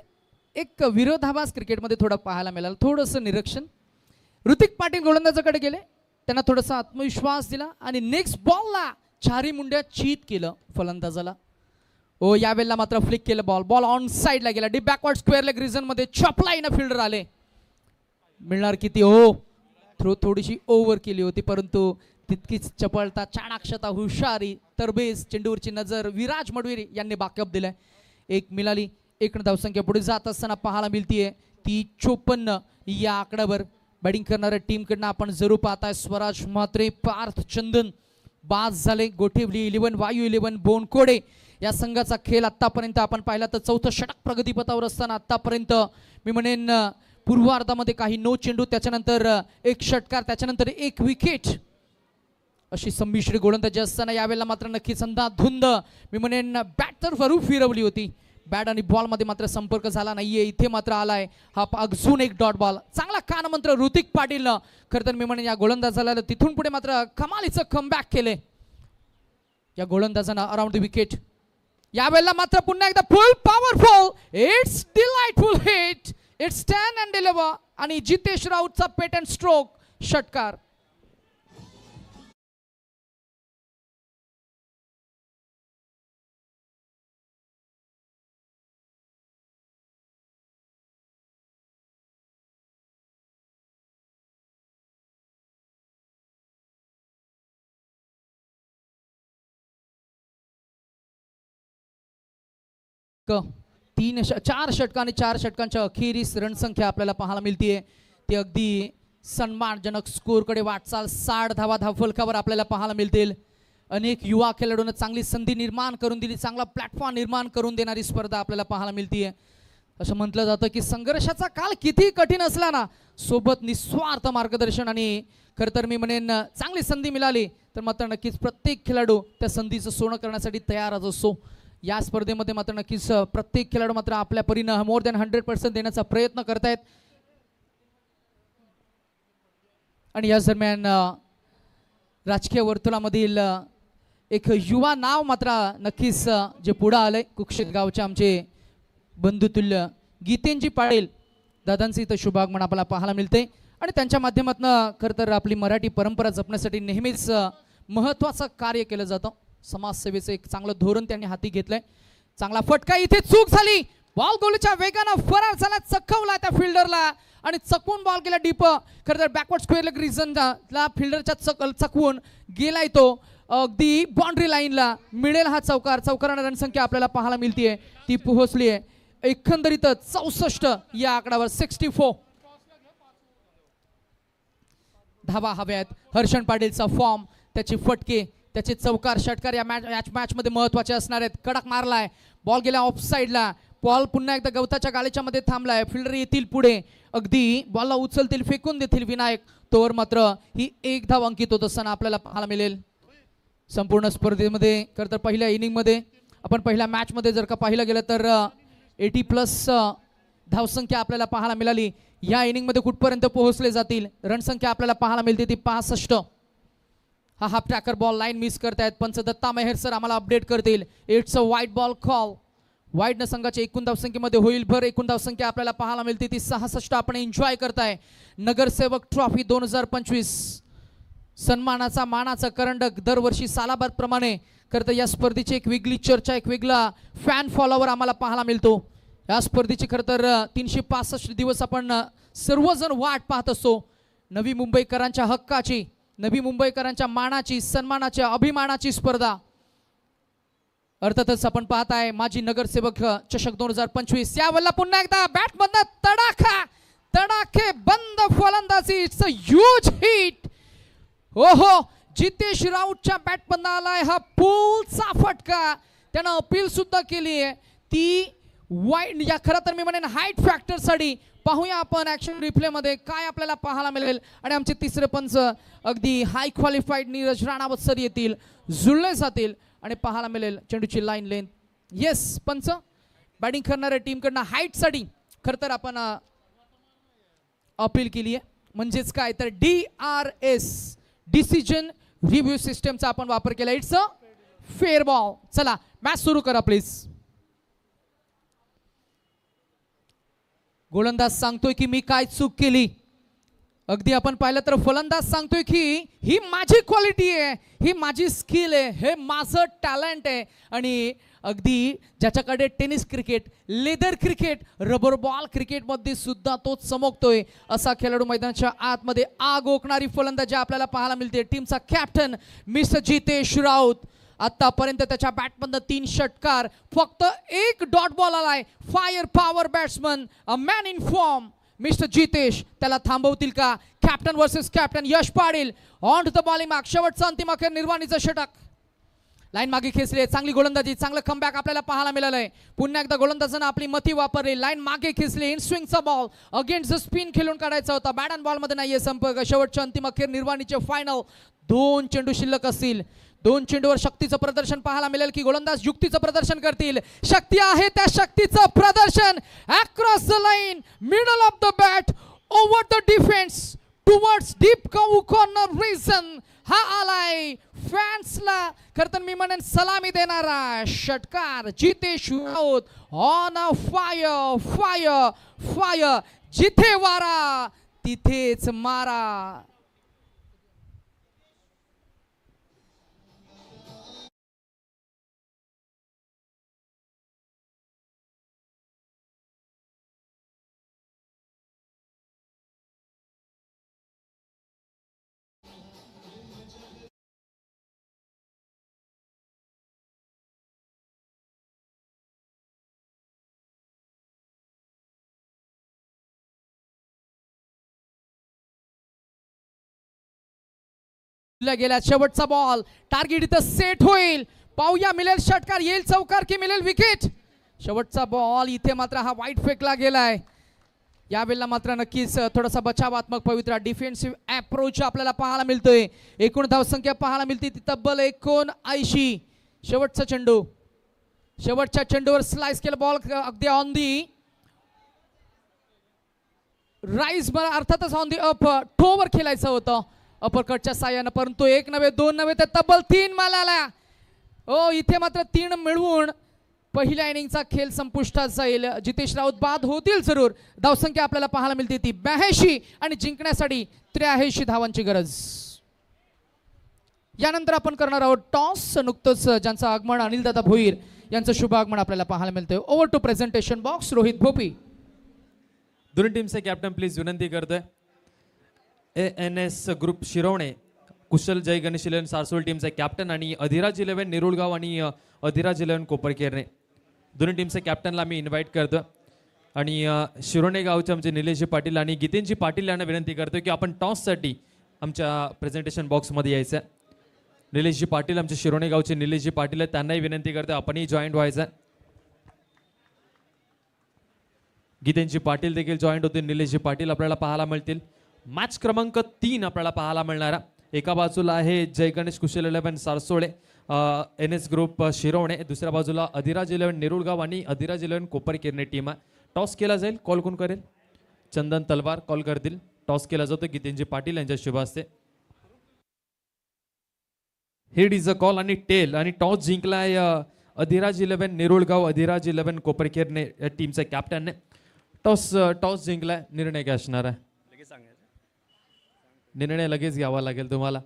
Speaker 1: एक विरोधाभास क्रिकेटमध्ये थोडा पाहायला मिळाला. थोडंसं निरीक्षण. ऋतिक पाटील गोलंदाजाकडे गेले, त्यांना थोडासा आत्मविश्वास दिला आणि नेक्स्ट बॉलला चारी मुंड्या चीत केलं फलंदाजाला. ओ यावेळेला मात्र फ्लिक केलं बॉल. बॉल ऑन साईडला गेला. डीप बॅकवर्ड स्क्वेअर लेग रिजनमध्ये चॉपलाईन फिल्डर आले. मिळणार किती? ओ थ्रो थोडीशी ओव्हर केली होती, परंतु तितकीच चपळता, चाणाक्षता, हुशारी, तरबेज, चेंडूवरची नजर विराज मडवीर यांनी बॅकअप दिलाय. एक मिळाली. एक धावसंख्या पुढे जात असताना पाहायला मिळतीये ती 54. या आकड्यावर बॅटिंग करणाऱ्या टीमकडनं आपण जरूर पाहताय स्वराज म्हात्रे, पार्थ चंदन, बाद झाले. गोठिवली 11, वायू 11, बोनकोडे या संघाचा खेळ आतापर्यंत आपण पाहिला तर चौथं षटक प्रगतीपथावर असताना आतापर्यंत मी म्हणेन पूर्वार्धामध्ये काही नो चेंडू, त्याच्यानंतर एक षटकार, त्याच्यानंतर एक विकेट अशी संमिश्र गोलंदाजी असताना यावेळेला मात्र नक्कीच अंधाधुंद मी म्हणेन बॅट तर वरून फिरवली होती. बॅट आणि बॉल मध्ये मात्र संपर्क झाला नाहीये. इथे मात्र आलाय हा अजून एक डॉट बॉल. चांगला कानमंत्र ऋतिक पाटीलनं खरं तर मी म्हणेन या गोलंदाजाला तिथून पुढे मात्र कमालीचं कमबॅक केले या गोलंदाजानं अराउंड द विकेट. यावेळेला मात्र पुन्हा एकदा फुल powerful it's delightful hit, it's 10 and 11 आणि जितेश राऊतचा पेटंट स्ट्रोक षटकार. चार षटकां आणि 4 षटकांच्या अखेरीस रणसंख्या आपल्याला पाहायला मिळते. ती अगदी सन्मानजनक स्कोरकडे वाटचाल 60 धावा धावफलकावर आपल्याला पाहायला मिळतील. अनेक युवा खेळाडूंना चांगली संधी निर्माण करून दिली, चांगला प्लॅटफॉर्म निर्माण करून देणारी स्पर्धा आपल्याला पाहायला मिळते. असं म्हटलं जातं की संघर्षाचा काळ किती कठीण असला ना, सोबत निस्वार्थ मार्गदर्शन आणि खरं तर मी म्हणेन चांगली संधी मिळाली तर मात्र नक्कीच प्रत्येक खेळाडू त्या संधीचं सोनं करण्यासाठी तयारच असतो. या स्पर्धेमध्ये मात्र नक्कीच प्रत्येक खेळाडू मात्र आपल्या परीनं मोर दॅन 100% देण्याचा प्रयत्न करतायत. आणि याच दरम्यान राजकीय वर्तुळामधील एक युवा नाव मात्र नक्कीच जे पुढे आलंय, कुक्षित गावचे आमचे बंधुतुल्य गीतेंजी पाटील दादांचे इथं शुभागमन आपल्याला पाहायला मिळते. आणि त्यांच्या माध्यमातून खरं तर आपली मराठी परंपरा जपण्यासाठी नेहमीच महत्त्वाचं कार्य केलं जातं. समाजसेवेचं एक चांगलं धोरण त्यांनी हाती घेतलंय. चांगला फटका, इथे चूक झाली, बॉल गोलच्या वेगानं फरार झाला, चकवला त्या फिल्डरला आणि चकवून बॉल गेला डीप. खरं तर बॅकवर्ड स्क्वेअर लेग रिजनला फिल्डरच्या चकवून गेलाय तो अगदी बाउंड्री लाईनला. मिळेल हा चौकार. चौकाराने रणसंख्या आपल्याला पाहायला मिळतीये, ती पोहोचली आहे एकंदरीत 64 या आकड्यावर. 64 धावा हव्यात. हर्षण पाटीलचा फॉर्म, त्याचे फटके, त्याचे चौकार षटकार या मॅच मध्ये महत्वाचे असणार आहेत. कडक मारलाय, बॉल गेला ऑफ साइडला, बॉल पुन्हा एकदा गवताच्या गालीच्या मध्ये थांबलाय. फिल्डर येतील पुढे, अगदी बॉलला उचलतील, फेकून देतील विनायक. तोवर मात्र ही एक धाव अंकित होत असताना आपल्याला पाहायला मिळेल. संपूर्ण स्पर्धेमध्ये खरं तर पहिल्या इनिंग मध्ये आपण पहिल्या मॅच मध्ये जर का पाहिलं गेलं तर 80+ धावसंख्या आपल्याला पाहायला मिळाली. या इनिंग मध्ये कुठपर्यंत पोहोचले जातील, रणसंख्या आपल्याला पाहायला मिळते ती 65. हा half tracker ball line miss करतायत. पंच दत्ता मेहर सर आम्हाला अपडेट करतील. इट्स अ वाईट बॉल कॉल. वाईट न संघाच्या एकूण धावसंख्येमध्ये होईल भर. एकूण धावसंख्या आपल्याला पाहायला मिळते ती 66. आपण एन्जॉय करताय नगरसेवक ट्रॉफी 2025 सन्मानाचा मानाचा करंडक. दरवर्षी सालाबाद प्रमाणे खरं तर या स्पर्धेची एक वेगळी चर्चा, एक वेगळा फॅन फॉलोवर आम्हाला पाहायला मिळतो. या स्पर्धेची खरं तर 365 दिवस आपण सर्वजण वाट पाहत असतो. नवी मुंबईकरांच्या हक्काची, नवी मुंबईकरांच्या मानाची, सन्मानाच्या, अभिमानाची स्पर्धा. अर्थातच आपण पाहताय माजी नगरसेवक चषक 2025. यावेळेला पुन्हा एकदा बॅटमधनं तडाखा, तडाखे बंद फलंदाजी. It's a huge hit. हो, जितेश राऊतच्या बॅटमधनं आलाय हा पुलचा फटका. त्यानं अपील सुद्धा केली आहे ती वाईड या खरं तर मी म्हणेन हाईट फॅक्टर साठी. पाहूया आपण ऍक्शन रिप्ले मध्ये काय आपल्याला पाहायला मिळेल. आणि आमचे तिसरे पंच अगदी हाय क्वालिफाईड नीरज राणावत सर येतील, जुळले जातील आणि पाहायला मिळेल चेंडूची लाईन लेंथ. येस पंच, बॅटिंग करणाऱ्या टीमकडनं हाईट साठी खरं तर आपण अपील केली आहे. म्हणजेच काय तर DRS डिसिजन रिव्ह्यू सिस्टमचा आपण वापर केला. It's a fair ball. चला मॅच सुरू करा प्लीज. गोलंदाज सांगतोय की मी काय चूक केली. अगदी आपण पाहिलं तर फलंदाज सांगतोय की ही माझी क्वालिटी आहे, ही माझी स्किल आहे, हे माझं टॅलेंट आहे. आणि अगदी ज्याच्याकडे tennis cricket, leather cricket, rubber ball क्रिकेटमध्ये सुद्धा तो चमकतोय असा खेळाडू मैदानाच्या आतमध्ये आग ओकणारी फलंदाजी आपल्याला पाहायला मिळते. टीमचा कॅप्टन मिस्टर जितेश राऊत. आतापर्यंत त्याच्या बॅटमधनं 3 षटकार, फक्त 1 डॉट बॉल आलाय. Fire power batsman, a man in form mister Jitesh. त्याला थांबवतील का? Captain versus captain Yash Patil on to the bowling mark. शेवटचा अंतिम अखेर निर्वाणीचं षटक. लाईन मागे खेचली, चांगली गोलंदाजी, चांगलं कमबॅक आपल्याला पाहायला मिळालं आहे. पुन्हा एकदा गोलंदाजानं आपली मती वापरली, लाईन मागे खेचली, इन स्विंगचा बॉल अगेन्स्ट द स्पिन खेळून काढायचा होता. बॅट अँड बॉल मध्ये नाहीये संपर्क. शेवटच्या अंतिम अखेर निर्वाणीचे फायनल 2 चेंडू शिल्लक असतील. 2 चेंडूवर शक्तीचं प्रदर्शन पाहायला मिळेल की गोलंदाज युक्तीचं प्रदर्शन करतील. शक्ती आहे त्या शक्तीचं प्रदर्शन across the line, middle of the bat, over the defence, towards deep corner region. हा आलाय फॅन्सला खरं तर मी म्हणेन सलामी देणारा षटकार. Jitesh Raut on a fire fire fire. जिथे वारा तिथेच मारा. गेला शेवटचा बॉल, टार्गेट इथं सेट होईल. पाहूया मिळेल षटकार, येईल चौकार की मिळेल विकेट. शेवटचा बॉल इथे मात्र हा वाईट फेकला गेलाय. यावेळेला मात्र नक्कीच थोडासा बचावात्मक पवित्रा डिफेन्सिव्ह अप्रोच आपल्याला पाहायला मिळतोय. एकूण धावसंख्या पाहायला मिळते ती तब्बल 79. शेवटचा चेंडू, शेवटच्या चेंडूवर स्लाइस केला बॉल अगदी ऑन दी राईज, अर्थातच ऑन दी अप टोवर खेळायचं होतं अपरकटच्या साह्यानं, परंतु 1 नव्हे 2 नव्हे तर तब्बल 3 माल आला. ओ इथे मात्र 3 मिळवून पहिल्या इनिंगचा खेळ संपुष्टात जाईल. जितेश राऊत बाद होतील जरूर. धावसंख्या आपल्याला पाहायला मिळते ती 82 आणि जिंकण्यासाठी 83 धावांची गरज. यानंतर आपण करणार आहोत टॉस. नुकतंच ज्यांचं आगमन अनिलदादा भोईर यांचं शुभ आगमन आपल्याला पाहायला मिळतंय. Over to presentation box Rohit Bhopi.
Speaker 2: दोन्ही टीमचे कॅप्टन प्लीज विनंती करतोय. ANS ग्रुप शिरवणे कुशल जय गणेश 11 सारसोल टीमचे कॅप्टन आणि अधिराज 11 नेरुळगाव आणि अधिराज 11 कोपरकेरणे दोन्ही टीमचे कॅप्टनला मी इन्व्हाइट करतो. आणि शिरोणे गावचे आमचे निलेशजी पाटील आणि गीतेनजी पाटील यांना विनंती करतो की आपण टॉससाठी आमच्या प्रेझेंटेशन बॉक्समध्ये यायचं आहे. निलेशजी पाटील आमचे शिरोणे गावचे निलेशजी पाटील आहेत, त्यांनाही विनंती करतो आपणही जॉईंट व्हायचं. गीतेनजी पाटील देखील जॉईंट होतील. निलेशजी पाटील आपल्याला पाहायला मिळतील. मॅच क्रमांक 3 आपल्याला पाहायला मिळणारा. एका बाजूला आहे जय गणेश कुशल 11 सारसोळे NS ग्रुप शिरवणे, दुसऱ्या बाजूला अधिराज 11 नेरुळगाव आणि अधिराज 11 कोपरकेरणे टीम आहे. टॉस केला जाईल. कॉल कोण करेल? चंदन तलवार कॉल करतील. टॉस केला जातो गीतेनजी पाटील यांच्या शुभ हस्ते. हेड इज अ कॉल आणि टेल आणि टॉस जिंकलाय अधिराज 11 नेरुळगाव अधिराज 11 कोपरकेरणे या टीमचा कॅप्टनने. टॉस जिंकलाय. निर्णय काय असणार आहे? निर्णय लगेच घ्यावा लागेल तुम्हाला.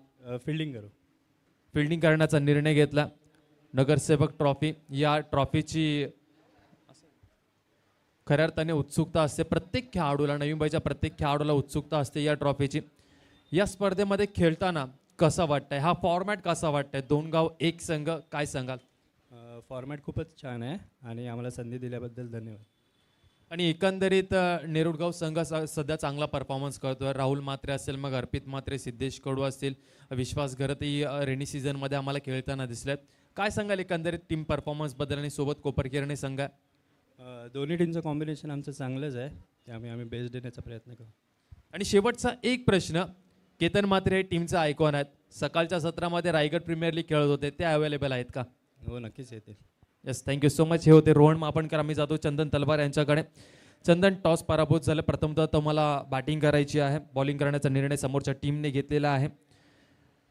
Speaker 2: फिल्डिंग करण्याचा निर्णय घेतला. नगरसेवक ट्रॉफी, या ट्रॉफीची खऱ्या अर्थाने उत्सुकता असते प्रत्येक खेळाडूला. नवी मुंबईच्या प्रत्येक खेळाडूला उत्सुकता असते या ट्रॉफीची. या स्पर्धेमध्ये खेळताना कसं वाटतंय? हा फॉर्मॅट कसा वाटतंय? 2 गाव 1 संघ, काय सांगाल?
Speaker 3: फॉर्मॅट खूपच छान आहे आणि आम्हाला संधी दिल्याबद्दल धन्यवाद.
Speaker 2: आणि एकंदरीत नेरुळगाव संघ सध्या चांगला परफॉर्मन्स करतोय. राहुल म्हात्रे असेल, मग अर्पित म्हात्रे, सिद्धेश कडू असतील, विश्वास घरतही रेनी सीझनमध्ये आम्हाला खेळताना दिसलेत. काय सांगाल एकंदरीत टीम परफॉर्मन्सबद्दल? आणि सोबत कोपरकेरणे संघ आहे.
Speaker 3: दोन्ही टीमचं कॉम्बिनेशन आमचं चांगलंच आहे, त्यामुळे आम्ही बेस्ट देण्याचा प्रयत्न करू.
Speaker 2: आणि शेवटचा एक प्रश्न. केतन म्हात्रे हे टीमचा आयकॉन आहेत. सकाळच्या सत्रामध्ये रायगड प्रीमियर लीग खेळत होते, ते अवेलेबल आहेत का?
Speaker 3: हो, नक्कीच येतील.
Speaker 2: Yes, thank you so much. हे होते रोहन मापणकर. आम्ही जातो चंदन तलवार यांच्याकडे. चंदन, टॉस पराभूत झालं. प्रथमतः तुम्हाला बॅटिंग करायची आहे. बॉलिंग करण्याचा निर्णय समोरच्या टीमने घेतलेला आहे.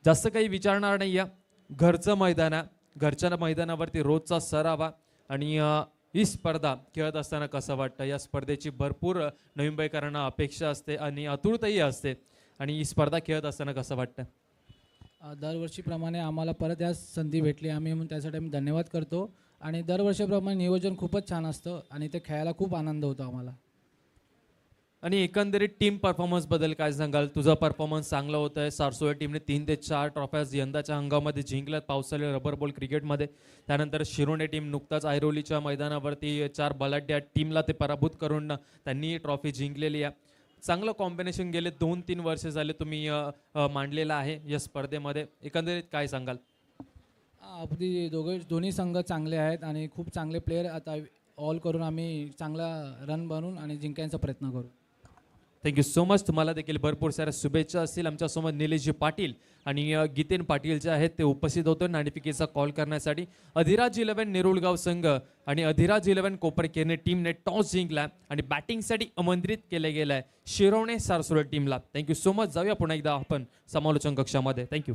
Speaker 2: जास्त काही विचारणार नाही आहे. घरचं मैदान आहे. घरच्या मैदानावरती रोजचा सराव आणि ही स्पर्धा खेळत असताना कसं वाटतं? या स्पर्धेची भरपूर नवी मुंबईकरांना अपेक्षा असते आणि आतुरताही असते. आणि ही स्पर्धा खेळत असताना कसं वाटतं?
Speaker 4: दरवर्षीप्रमाणे आम्हाला परत या संधी भेटली, आम्ही त्यासाठी आम्ही धन्यवाद करतो. आणि दरवर्षीप्रमाणे नियोजन खूपच छान असतं आणि ते खेळायला खूप आनंद होतो आम्हाला.
Speaker 2: आणि एकंदरीत टीम परफॉर्मन्सबद्दल काय सांगाल? तुझा परफॉर्मन्स चांगला होत आहे. सारसोळा टीमने 3 ते 4 ट्रॉफ्याज यंदाच्या हंगामामध्ये जिंकल्यात. पावसाळी रबर बॉल क्रिकेटमध्ये. त्यानंतर शिरोणे टीम नुकताच ऐरोलीच्या मैदानावरती 4 बलाढ्य टीमला ते पराभूत करून त्यांनी ट्रॉफी जिंकलेली आहे. चांगलं कॉम्बिनेशन गेले 2-3 वर्ष झाले तुम्ही मांडलेलं आहे या स्पर्धेमध्ये. एकंदरीत काय सांगाल?
Speaker 4: आपली दोन्ही संघ चांगले आहेत आणि खूप चांगले प्लेयर आता ऑल करून आम्ही चांगला रन बनवून आणि जिंकायचा प्रयत्न करू.
Speaker 2: Thank you so much. तुम्हाला देखील भरपूर साऱ्या शुभेच्छा असतील. आमच्यासोबत निलेशजी पाटील आणि गीतेन पाटील जे आहेत ते उपस्थित होते नाणेफेकीचा कॉल करण्यासाठी. अधिराज 11 नेरुळगाव संघ आणि अधिराज 11 कोपरखेरणे टीमने टॉस जिंकला आणि बॅटिंगसाठी आमंत्रित केले गेलं आहे शिरवणे सारसुळे टीमला. Thank you so much. जाऊया पुन्हा एकदा आपण समालोचन कक्षामध्ये. Thank you.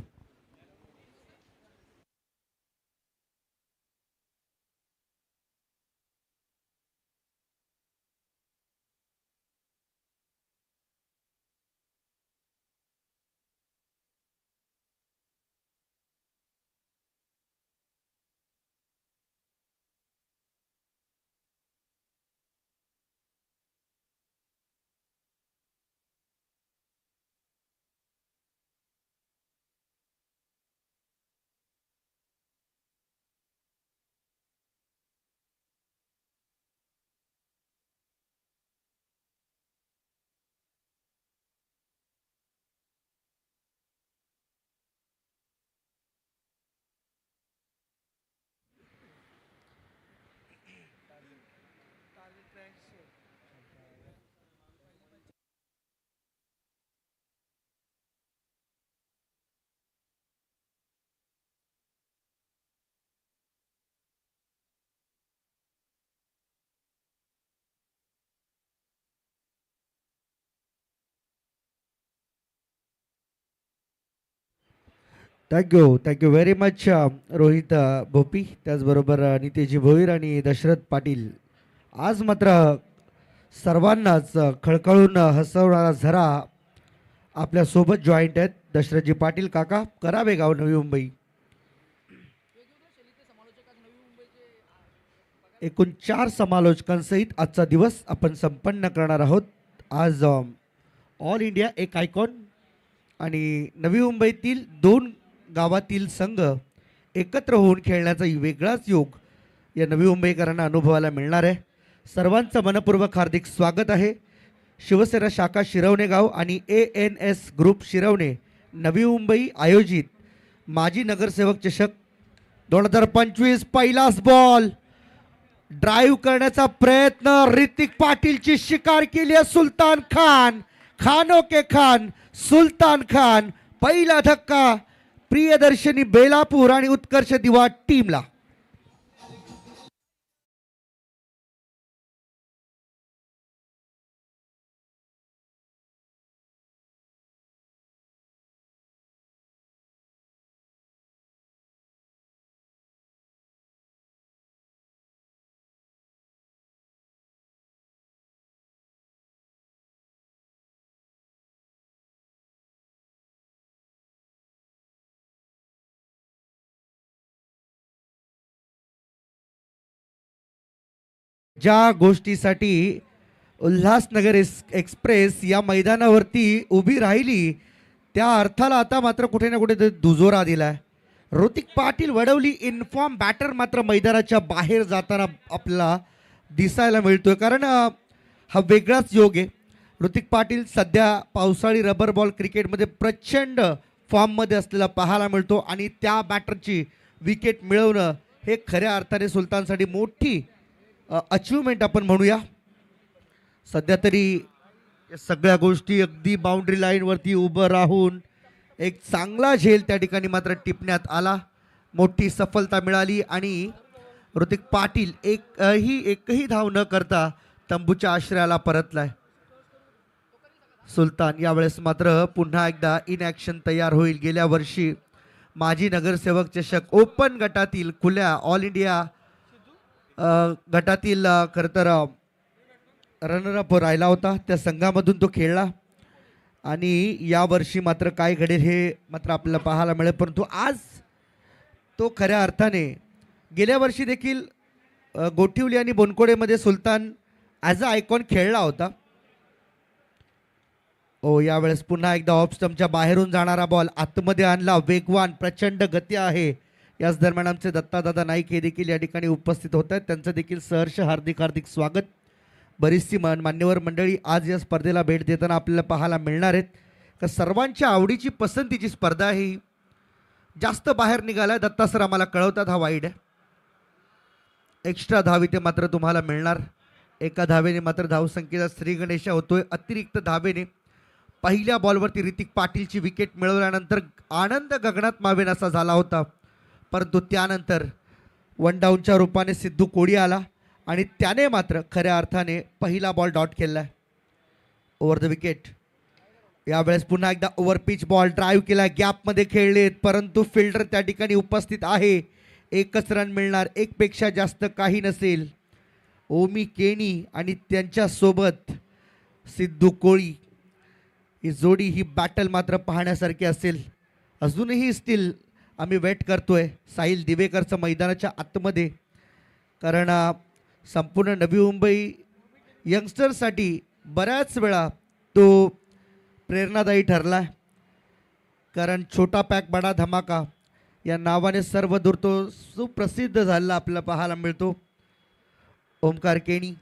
Speaker 5: Thank you very much Rohit Bhopi, त्याचबरोबर नितेशजी भोईर आणि दशरथ पाटील. आज मात्र सर्वांनाच खळखळून हसवणारा झरा आपल्यासोबत जॉईंट आहेत. दशरथजी पाटील काका, करावे गाव नवी मुंबई. एकूण 4 समालोचकांसहित आजचा दिवस आपण संपन्न करणार आहोत. आज ऑल इंडिया एक आयकॉन आणि नवी मुंबईतील 2 गावातील संघ एकत्र होऊन खेळण्याचा वेगळाच योग या नवी मुंबईकरांना अनुभवायला मिळणार आहे. सर्वांचं मनपूर्वक हार्दिक स्वागत आहे. शिवसेना शाखा शिरवणे गाव आणि ANS ग्रुप शिरवणे नवी मुंबई आयोजित माजी नगरसेवक चषक 2025 पहिलाच बॉल ड्राईव्ह करण्याचा प्रयत्न. ऋतिक पाटीलची शिकार केली आहे सुलतान खान. खानो के खान सुलतान खान. पहिला धक्का प्रियदर्शनी बेलापूर आणि उत्कर्ष दिवा टीमला. ज्या गोष्टीसाठी उल्हासनगर एक्सप्रेस या मैदानावरती उभी राहिली त्या अर्थाला आता मात्र कुठे ना कुठे दुजोरा दिलाय. ऋतिक पाटील वडवली इन्फॉर्म बॅटर मात्र मैदानाच्या बाहेर जाताना आपल्याला दिसायला मिळतोय, कारण हा वेगळाच योग आहे. ऋतिक पाटील सध्या पावसाळी रबर बॉल क्रिकेटमध्ये प्रचंड फॉर्ममध्ये असलेला पाहायला मिळतो आणि त्या बॅटरची विकेट मिळवणं हे खऱ्या अर्थाने सुलतानसाठी मोठी अचिव्हमेंट आपण म्हणूया. सध्या तरी या सगळ्या गोष्टी अगदी बाउंड्री लाईनवरती उभं राहून एक चांगला झेल त्या ठिकाणी मात्र टिपण्यात आला. मोठी सफलता मिळाली आणि ऋतिक पाटील एकही धाव न करता तंबूच्या आश्रयाला परतलाय. सुलतान यावेळेस मात्र पुन्हा एकदा इन ॲक्शन तयार होईल. गेल्या वर्षी माजी नगरसेवक चषक ओपन गटातील खुल्या ऑल इंडिया गटातील खरं तर रनरअप राहिला होता, त्या संघामधून तो खेळला आणि यावर्षी मात्र काय घडेल हे मात्र आपल्याला पाहायला मिळेल. परंतु आज तो खऱ्या अर्थाने गेल्या वर्षी देखील गोठिवली आणि बोनकोडेमध्ये सुलतान ॲज अ आयकॉन खेळला होता. यावेळेस पुन्हा एकदा ऑफ स्टंपच्या बाहेरून जाणारा बॉल आतमध्ये आणला. वेगवान प्रचंड गती आहे. याच दरम्यान आमचे दत्तादादा नाईक हे देखील या ठिकाणी उपस्थित होत आहेत, त्यांचं देखील सहर्ष हार्दिक स्वागत. बरीचशी मान्यवर मंडळी आज या स्पर्धेला भेट देताना आपल्याला पाहायला मिळणार आहेत का सर्वांच्या आवडीची पसंतीची स्पर्धा ही जास्त बाहेर निघाला. दत्ता सर आम्हाला कळवतात हा वाईड आहे. एक्स्ट्रा धाव इथे मात्र तुम्हाला मिळणार. एका धावेने मात्र धावसंख्येचा श्री गणेशा होतोय. अतिरिक्त धावेने पहिल्या बॉलवरती ऋतिक पाटीलची विकेट मिळवल्यानंतर आनंद गगनात मावेन असा झाला होता, परंतु त्यानंतर वन डाऊनच्या रूपाने सिद्धू कोळी आला आणि त्याने मात्र खऱ्या अर्थाने पहिला बॉल डॉट केला ओव्हर द विकेट. यावेळेस पुन्हा एकदा ओव्हर पिच बॉल ड्राईव्ह केला, गॅपमध्ये खेळलेत, परंतु फिल्डर त्या ठिकाणी उपस्थित आहे. एकच रन मिळणार, एकपेक्षा जास्त काही नसेल. ओमी केनी आणि त्यांच्यासोबत सिद्धू कोळी ही जोडी, ही बॅटल मात्र पाहण्यासारखी असेल. अजूनही स्टील आम्ही वेट करतोय साहिल दिवेकरचं मैदानाच्या आतमध्ये, कारण संपूर्ण नवी मुंबई यंगस्टरसाठी बऱ्याच वेळा तो प्रेरणादायी ठरला, कारण छोटा पॅक बडा धमाका या नावाने सर्वदूर तो सुप्रसिद्ध झालेला आपल्याला पाहायला मिळतो. ओमकार केणी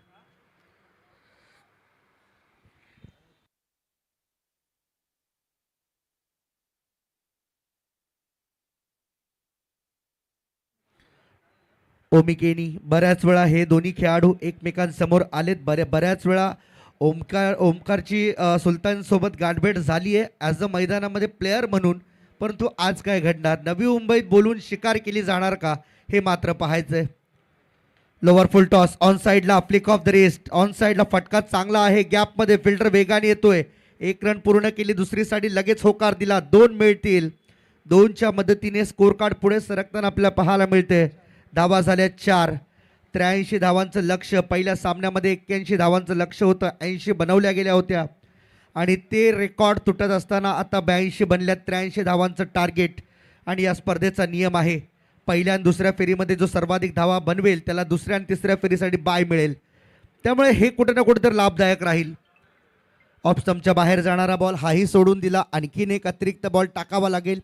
Speaker 5: ओमी केनी बऱ्याच वेळा हे दोन्ही खेळाडू एकमेकांसमोर आलेत. बऱ्याच वेळा ओमकारची सुलतानसोबत गाठभेट झाली आहे ॲज अ मैदानामध्ये प्लेअर म्हणून, परंतु आज काय घडणार, नवी मुंबईत बोलून शिकार केली जाणार का हे मात्र पाहायचं आहे. लोअर फुल टॉस ऑन साईडला, flick of the rest on साईडला, फटका चांगला आहे, गॅपमध्ये फिल्डर वेगाने येतोय. एक रन पूर्ण केली, दुसरी साडी लगेच होकार दिला, 2 मिळतील. 2च्या मदतीने स्कोर कार्ड पुढे सरकताना आपल्याला पाहायला मिळते. धावा झाल्या 4. 83 धावांचं लक्ष्य, पहिल्या सामन्यामध्ये 81 धावांचं लक्ष्य होतं, 80 बनवल्या गेल्या होत्या आणि ते रेकॉर्ड तुटत असताना आता 82 बनल्यात. 83 धावांचं टार्गेट आणि या स्पर्धेचा नियम आहे पहिल्या आणि दुसऱ्या फेरीमध्ये जो सर्वाधिक धावा बनवेल त्याला दुसऱ्या आणि तिसऱ्या फेरीसाठी बाय मिळेल. त्यामुळे हे कुठे ना कुठे तर लाभदायक राहील. ऑफ स्टंपच्या बाहेर जाणारा बॉल हाही सोडून दिला, आणखीन एक अतिरिक्त बॉल टाकावा लागेल.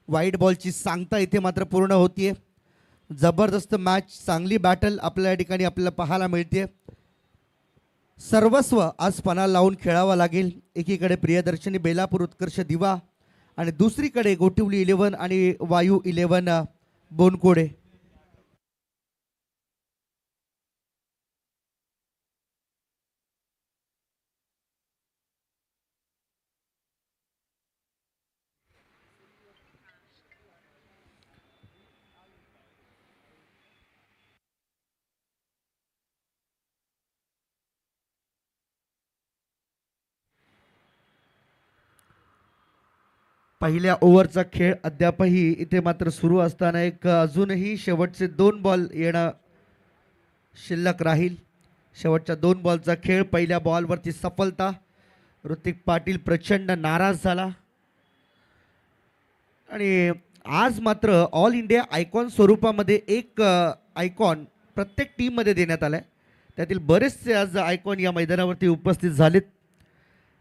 Speaker 5: वाईट बॉलची सांगता इथे मात्र पूर्ण होतीये. जबरदस्त मॅच, चांगली बॅटल आपल्या ठिकाणी आपल्याला पाहायला मिळते. सर्वस्व आज पणा लावून खेळावा लागेल. एकीकडे प्रियदर्शनी बेलापूर उत्कर्ष दिवा आणि दुसरीकडे गोटिवली 11 आणि वायू 11 बोनकोडे. पहिल्या ओव्हरचा खेळ अद्यापही इथे मात्र सुरू असताना एक अजूनही शेवटचे 2 बॉल येणं शिल्लक राहील. शेवटच्या 2 बॉलचा खेळ, पहिल्या बॉलवरती सफलता. ऋतिक पाटील प्रचंड नाराज झाला आणि आज मात्र ऑल इंडिया आयकॉन स्वरूपामध्ये एक आयकॉन प्रत्येक टीममध्ये देण्यात आला आहे. त्यातील बरेचसे आज आयकॉन या मैदानावरती उपस्थित झालेत,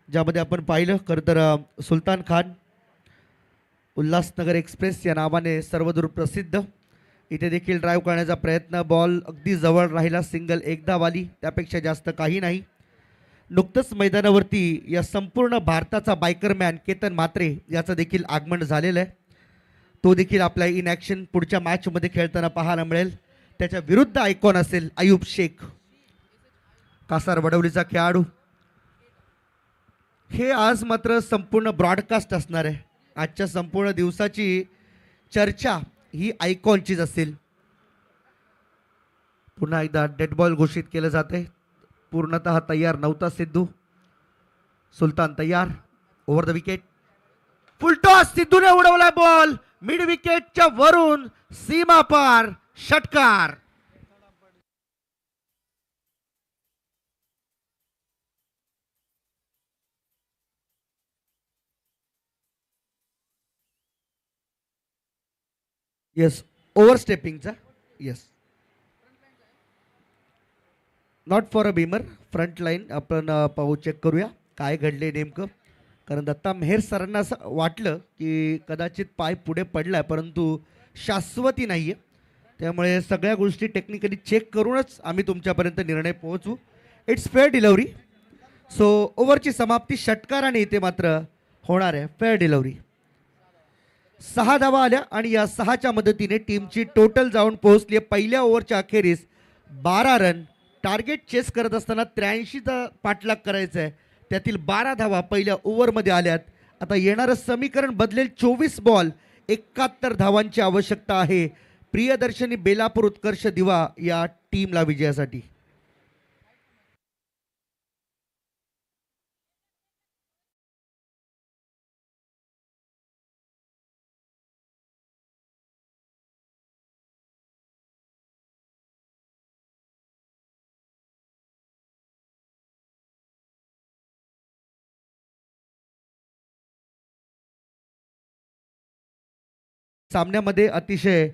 Speaker 5: ज्यामध्ये आपण पाहिलं खरं तर सुलतान खान, उल्हासनगर एक्सप्रेस या नावाने सर्वदूर प्रसिद्ध. इथे देखील ड्राईव्ह करण्याचा प्रयत्न, बॉल अगदी जवळ राहिला, सिंगल एकदा वाली, त्यापेक्षा जास्त काही नाही. नुकतंच मैदानावरती या संपूर्ण भारताचा बायकरमॅन केतन म्हात्रे याचं देखील आगमन झालेलं आहे. तो देखील आपल्या इन ॲक्शन पुढच्या मॅचमध्ये खेळताना पाहायला मिळेल. त्याच्या विरुद्ध आयकॉन असेल अयूब शेख, कासार वडवलीचा खेळाडू. हे आज मात्र संपूर्ण ब्रॉडकास्ट असणार आहे. आजच्या संपूर्ण दिवसाची चर्चा ही आयकॉनचीच असेल. पुन्हा एकदा डेड बॉल घोषित केलं जाते. पूर्णतः तयार नव्हता सिद्धू. सुलतान तयार. Over the wicket, full toss, सिद्धूने उडवला बॉल मिड विकेटच्या वरून सीमा पार, षटकार. येस, ओव्हरस्टेपिंगचा. Yes, not for a beamer, front line आपण पाहू, चेक करूया काय घडले नेमकं. कारण दत्ता मेहर सरांना असं वाटलं की कदाचित पाय पुढे पडला आहे, परंतु शाश्वती नाही आहे. त्यामुळे सगळ्या गोष्टी टेक्निकली चेक करूनच आम्ही तुमच्यापर्यंत निर्णय पोहोचू. It's fair delivery. सो ओव्हरची समाप्ती षटकाराने इथे मात्र होणार आहे. Fair delivery. 6 धावा आल्या आणि या 6च्या मदतीने टीमची टोटल जाऊन पोहोचली आहे पहिल्या ओव्हरच्या अखेरीस 12 रन. टार्गेट चेस करत असताना 83चा पाठलाग करायचा आहे. त्यातील 12 धावा पहिल्या ओव्हरमध्ये आल्यात. आता येणारं समीकरण बदलेल. 24 बॉल 71 धावांची आवश्यकता आहे प्रियदर्शनी बेलापूर उत्कर्ष दिवा या टीमला विजयासाठी. सामन्यामध्ये अतिशय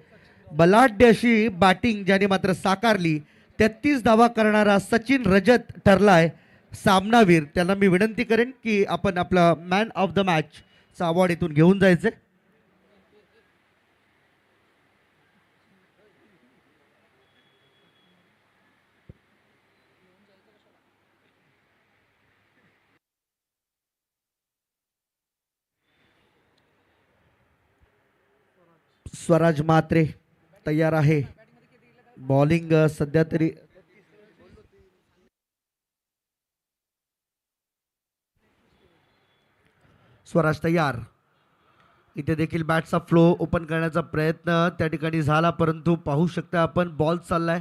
Speaker 5: बलाढ्य अशी बॅटिंग ज्याने मात्र साकारली. 33 धावा करणारा सचिन रजत ठरलाय सामनावीर. त्यांना मी विनंती करेन की आपण आपला मॅन ऑफ द मॅच चा अवॉर्ड इथून घेऊन जायचे. स्वराज मात्रे तयार आहे. बॉलिंग सध्या तरी स्वराज तयार. इथे देखील बॅटचा फ्लो ओपन करण्याचा प्रयत्न त्या ठिकाणी झाला, परंतु पाहू शकता आपण बॉल चाललाय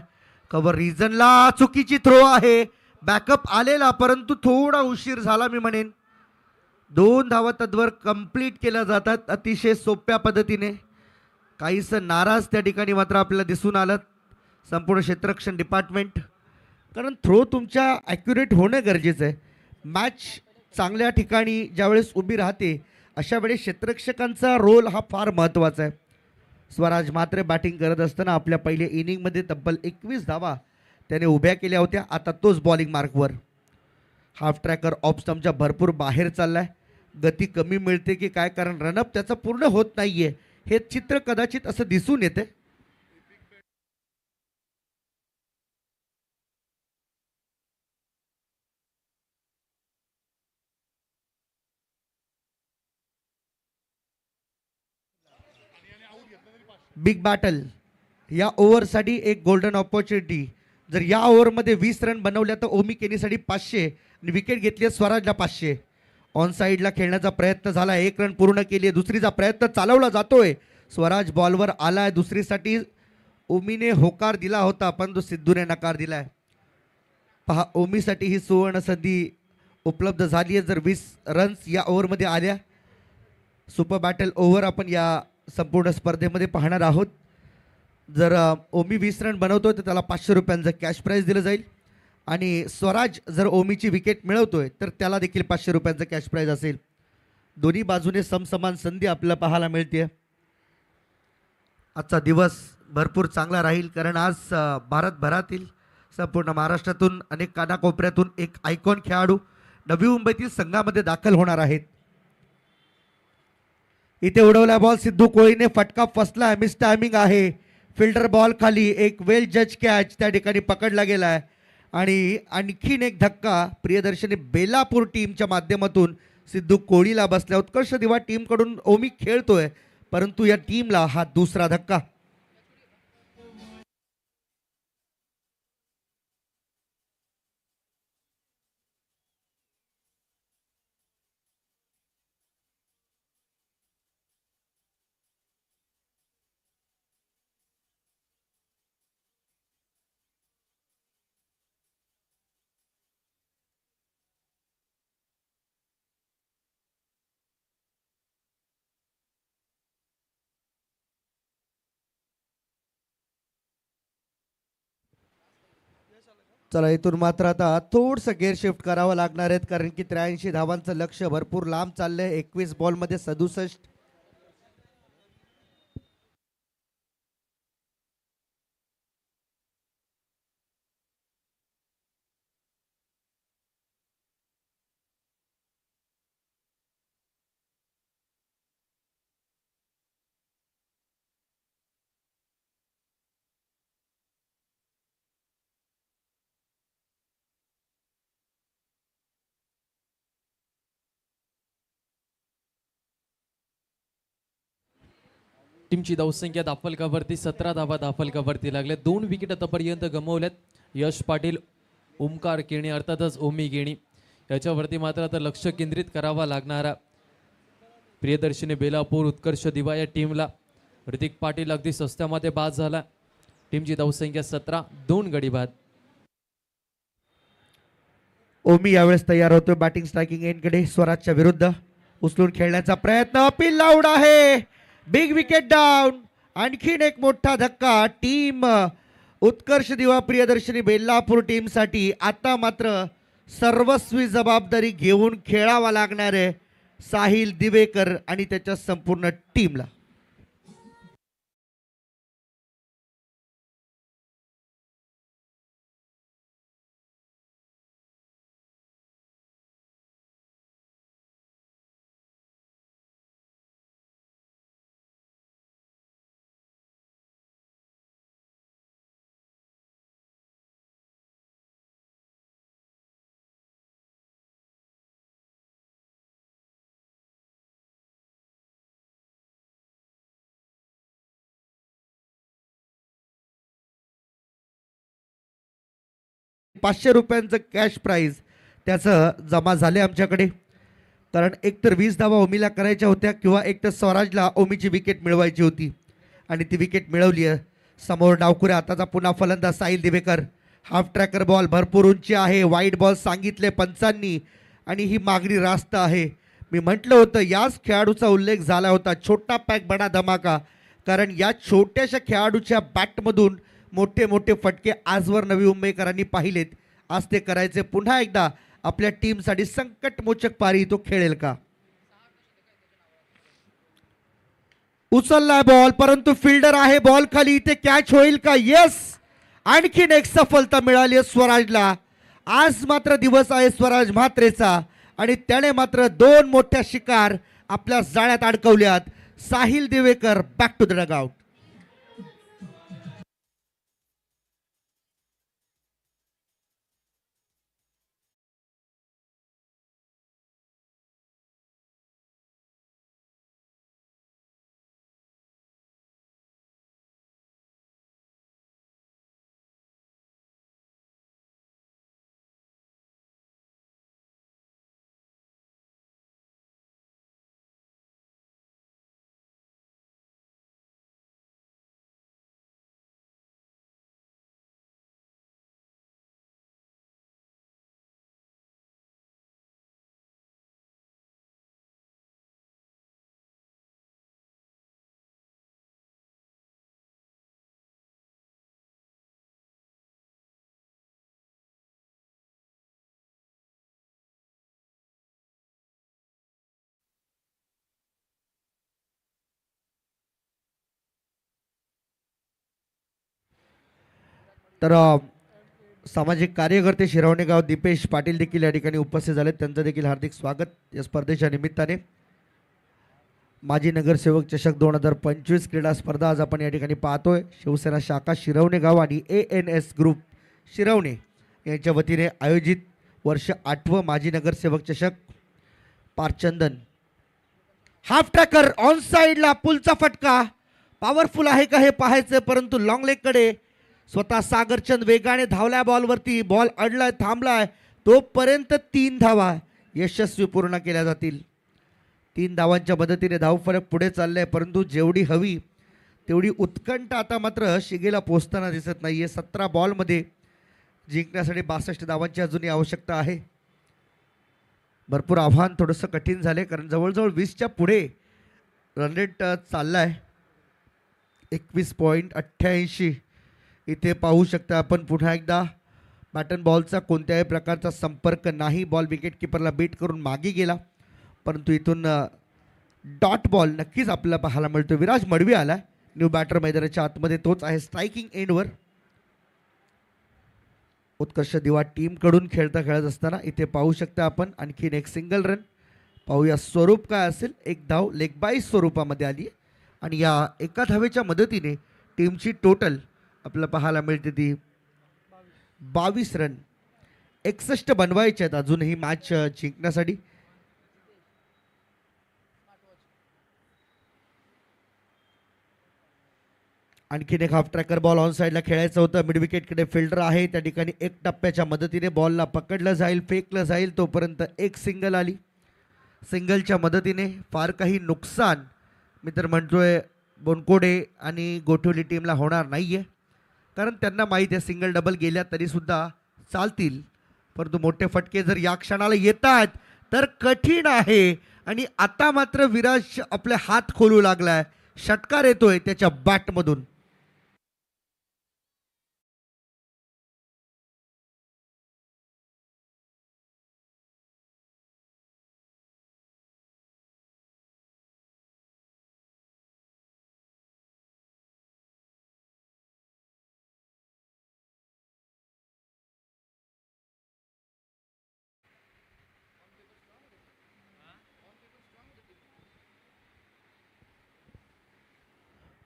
Speaker 5: कव्हर रिजनला. चुकीची थ्रो आहे. बॅकअप आलेला परंतु थोडा उशीर झाला मी म्हणेन. 2 धावा तद्वर कंप्लीट केल्या जातात अतिशय सोप्या पद्धतीने. काहीस नाराज त्या ठिकाणी मात्र आपल्याला दिसून आलं संपूर्ण क्षेत्ररक्षण डिपार्टमेंट. कारण थ्रो तुमच्या ॲक्युरेट होणं गरजेचं आहे. मॅच चांगल्या ठिकाणी ज्यावेळेस उभी राहते अशा वेळेस क्षेत्ररक्षकांचा रोल हा फार महत्त्वाचा आहे. स्वराज मात्र बॅटिंग करत असताना आपल्या पहिल्या इनिंगमध्ये तब्बल 21 धावा त्याने उभ्या केल्या होत्या. आता तोच बॉलिंग मार्कवर. हाफ ट्रॅकर ऑफ स्टंपच्या भरपूर बाहेर चाललाय. गती कमी मिळते की काय, कारण रनअप त्याचं पूर्ण होत नाहीये हे चित्र कदाचित असं दिसून येते. बिग बॅटल या ओव्हरसाठी एक गोल्डन ऑपॉर्च्युनिटी. जर या ओव्हरमध्ये 20 रन बनवल्या तर ओमी केनीसाठी 500 आणि विकेट घेतली स्वराजला 500. ऑन साईडला खेळण्याचा प्रयत्न झाला. 1 रन पूर्ण केली आहे. दुसरीचा प्रयत्न चालवला जातोय. स्वराज बॉलवर आलाय. दुसरीसाठी ओमीने होकार दिला होता परंतु सिद्धूने नकार दिलाय. पहा ओमीसाठी ही सुवर्ण संधी उपलब्ध झाली आहे. जर 20 रन्स या ओव्हरमध्ये आल्या सुपर बॅटल ओव्हर आपण या संपूर्ण स्पर्धेमध्ये पाहणार आहोत. जर ओमी 20 रन बनवतोय तर त्याला 500 रुपयांचं कॅश प्राईज दिलं जाईल आणि स्वराज जर ओमीची विकेट मिळवतोय तर त्याला देखील 500 रुपयांचं कॅश प्राईज असेल. दोन्ही बाजूने समसमान संधी आपल्याला पाहायला मिळते. आजचा दिवस भरपूर चांगला राहील कारण आज भारतभरातील संपूर्ण महाराष्ट्रातून अनेक कानाकोपऱ्यातून एक आयकॉन खेळाडू नवी मुंबईतील संघामध्ये दाखल होणार आहेत. इथे उडवला बॉल सिद्धू कोळीने. फटका फसला. मिस टायमिंग आहे. फिल्डर बॉल खाली. एक वेल जज कॅच त्या ठिकाणी पकडला गेलाय आणि आणखीन एक धक्का प्रियदर्शनी बेलापूर टीमच्या माध्यमातून सिद्धू कोळीला बसल्या. उत्कर्ष दिवा टीमकडून ओमी खेळतोय परंतु या टीमला हा दुसरा धक्का. चला इथून मात्र आता थोडंसं गेअर शिफ्ट करावं लागणार आहेत कारण की 83 धावांचं लक्ष भरपूर लांब चाललंय. 21 बॉलमध्ये 67.
Speaker 2: टीमची धावसंख्या दाफलकावरती 17 धावा दाफलकावरती लागल्या. 2 विकेट आतापर्यंत गमावल्यात. यश पाटील, ओमकार केणी अर्थातच ओमी केणी याच्यावरती मात्र आता लक्ष केंद्रित करावा लागणारा प्रियदर्शनी बेलापूर, उत्कर्ष दिवा या टीमला. ऋतिक पाटील अगदी सस्त्यामध्ये बाद झाला. टीमची धावसंख्या 17, 2 गडी बाद.
Speaker 5: ओमी यावेळेस तयार होतोय बॅटिंग स्ट्रायकिंग एंडकडे. स्वराजच्या विरुद्ध उचलून खेळण्याचा प्रयत्न. पिल आउट आहे. Big wicket down. आणखीन एक मोठा धक्का टीम उत्कर्ष दिवा प्रियदर्शनी बेलापूर टीमसाठी. आता मात्र सर्वस्वी जबाबदारी घेऊन खेळावा लागणार आहे साहिल दिवेकर आणि त्याच्या संपूर्ण टीमला. ₹500 कॅश प्राइज त्याचं जमा झाले आमच्याकडे. कारण एकतर 20 धावा ओमीला करायच्या होत्या किंवा एकतर स्वराजला ओमीची विकेट मिळवायची होती आणि ती विकेट मिळवली आहे. समोर डावखुऱ्या हाताचा पुन्हा फलंदाज Sahil Divekar. Half tracker ball भरपूर उंची आहे. वाईट बॉल सांगितले पंचांनी आणि ही मागणी रास्त आहे. मी म्हटलं होतं याच खेळाडूचा उल्लेख झाला होता, छोटा पॅक बडा धमाका. कारण या छोट्याशा खेळाडूच्या बॅटमधून मोठे मोठे फटके आजवर नवी मुंबईकरांनी पाहिलेत. आज ते करायचे पुन्हा एकदा. आपल्या टीमसाठी संकटमोचक पारी तो खेळेल का? उचललाय बॉल परंतु फिल्डर आहे बॉल खाली. इथे कॅच होईल का? येस. आणखीन एक सफलता मिळाली आहे स्वराजला. आज मात्र दिवस आहे स्वराज म्हात्रेचा आणि त्याने मात्र 2 मोठ्या शिकार आपल्या जाळ्यात अडकवल्यात. Sahil Divekar back to the dugout. तर सामाजिक कार्यकर्ते शिरवणे गाव दीपेश पाटील देखील या ठिकाणी उपस्थित झाले. त्यांचं देखील हार्दिक स्वागत या स्पर्धेच्या निमित्ताने. माजी नगरसेवक चषक 2025 क्रीडा स्पर्धा आज आपण या ठिकाणी पाहतोय. शिवसेना शाखा शिरवणे गाव आणि ANS ग्रुप शिरवणे यांच्या वतीने आयोजित वर्ष 8व माजी नगरसेवक चषक. पारचंदन हाफ ट्रॅकर ऑन साइडला. पुलचा फटका पॉवरफुल आहे का हे पाहायचं, परंतु लॉंग लेगकडे स्वतः सागरचंद वेगाने धावल्या बॉलवरती. बॉल अडलाय, थांबलाय. तोपर्यंत 3 धावा यशस्वी पूर्ण केल्या जातील. 3 धावांच्या मदतीने धावफलक पुढे चाललाय, परंतु जेवढी हवी तेवढी उत्कंठ आता मात्र शिगेला पोहोचताना दिसत नाहीये. 17 बॉलमध्ये जिंकण्यासाठी 62 धावांची अजूनही आवश्यकता आहे. भरपूर आव्हान थोडंसं कठीण झाले कारण जवळजवळ 20च्या पुढे रन रेट चाललाय. 21.88 इथे पाहू शकता आपण. पुन्हा एकदा बॅटन बॉलचा कोणत्याही प्रकारचा संपर्क नाही. बॉल विकेट किपरला बीट करून मागे गेला, परंतु इथून डॉट बॉल नक्कीच आपल्याला पाहायला मिळतो. विराज मडवी आला न्यू बॅटर मैदानाच्या आतमध्ये, तोच आहे स्ट्रायकिंग एंडवर. उत्कर्ष दिवा टीमकडून खेळता खेळत असताना इथे पाहू शकता आपण आणखीन एक सिंगल रन. पाहूया स्वरूप काय असेल. एक धाव लेग बाय स्वरूपामध्ये आली आणि या एका धावेच्या मदतीने टीमची टोटल आपल्याला पाहायला मिळते ती 22 रन. 61 बनवायचे आहेत अजूनही मॅच जिंकण्यासाठी. आणखीन एक हाफ ट्रॅकर बॉल ऑन साईडला खेळायचं होतं. मिड विकेटकडे फिल्डर आहे, त्या ठिकाणी एक टप्प्याच्या मदतीने बॉलला पकडलं जाईल, फेकलं जाईल. तोपर्यंत एक सिंगल आली. सिंगलच्या मदतीने फार काही नुकसान मी तर म्हणतोय बोनकोडे आणि गोठवली टीमला होणार नाही आहे, कारण त्यांना माहीत आहे सिंगल डबल गेल्या तरीसुद्धा चालतील, परंतु मोठे फटके जर या क्षणाला येतात तर कठीण आहे. आणि आता मात्र विराज आपले हात खोलू लागलाय, षटकार येतोय त्याच्या बॅटमधून.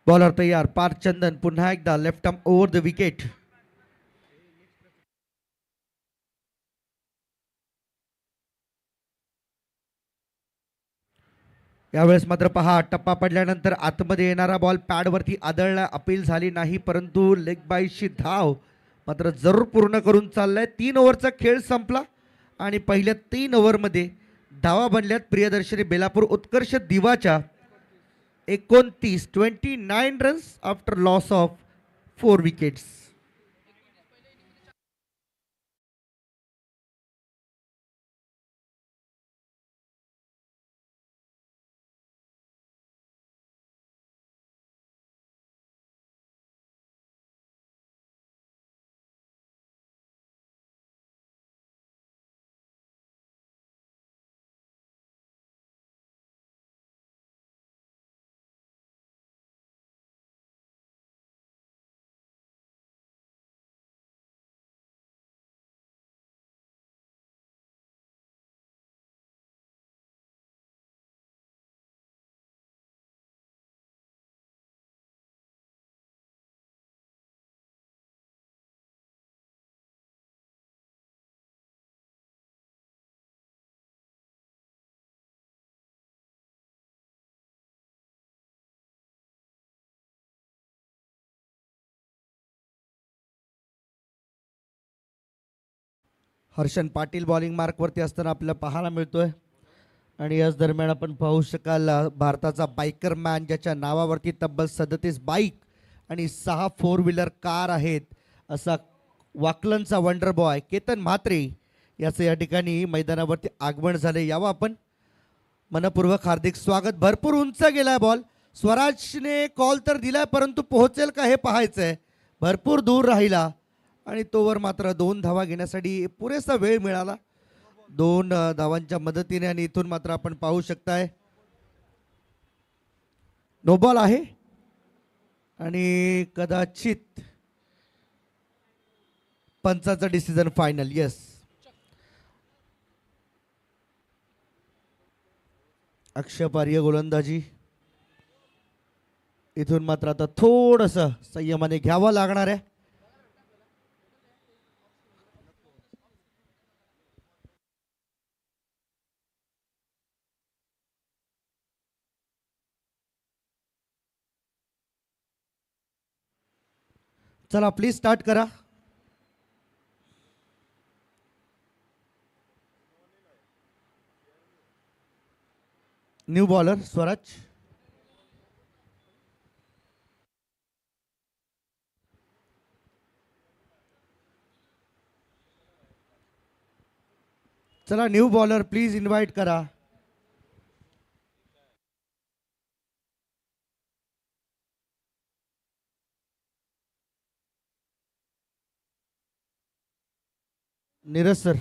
Speaker 5: बॉलर तयार. पार्थ चंदन पुन्हा एकदा left arm over the wicket. यावेळेस मात्र पहा, टप्पा पडल्यानंतर आतमध्ये येणारा बॉल पॅडवरती आदळला, अपील झाली नाही, परंतु लेग बाईची धाव मात्र जरूर पूर्ण करून चाललाय. 3 ओव्हरचा खेळ संपला आणि पहिल्या 3 ओव्हरमध्ये धावा बनल्यात प्रियदर्शनी बेलापूर उत्कर्ष दिवाच्या 29 runs after loss of 4 wickets. Harshan Patil bowling मार्कवरती असताना आपल्याला पाहायला मिळतोय. आणि याच दरम्यान आपण पाहू शकाल भारताचा बायकर मॅन, ज्याच्या नावावरती तब्बल 37 बाईक आणि 6 4 व्हीलर कार आहेत, असा वाकलनचा वंडर बॉय केतन म्हात्रे याचं या ठिकाणी मैदानावरती आगमन झाले. यावं आपण मनपूर्वक हार्दिक स्वागत. भरपूर उंच गेलाय बॉल. स्वराजने कॉल तर दिलाय, परंतु पोहोचेल का हे पाहायचंय. भरपूर दूर राहिला आणि तोवर मात्र 2 धावा घेण्यासाठी पुरेसा वेळ मिळाला 2 धावांच्या मदतीने. आणि इथून मात्र आपण पाहू शकताय नो बॉल आहे आणि कदाचित पंचाचा डिसिजन फायनल. येस, अक्षपार्य गोलंदाजी. इथून मात्र आता थोडंसं संयमाने घ्यावं लागणार आहे. चला प्लीज स्टार्ट करा. New bowler Swaraj. चला न्यू बॉलर प्लीज इन्व्हाइट करा. नीरज सर.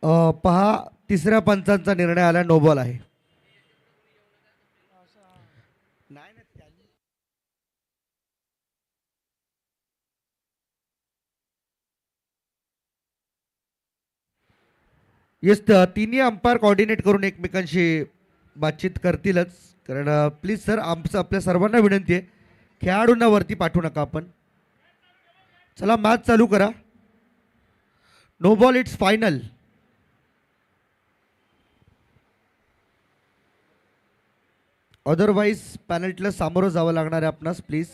Speaker 5: पहा, तिसऱ्या पंचांचा निर्णय आला, नो बॉल आहे. येस, तिन्ही अंपायर कोऑर्डिनेट करून एकमेकांशी बातचीत करतीलच. कारण प्लीज सर, आमचं आपल्या सर्वांना विनंती आहे, खेळाडूंना वरती पाठवू नका आपण. चला, मॅच चालू करा. No ball, it's final. Otherwise पॅनल्टीला सामोरं जावं लागणार आहे आपणास, प्लीज.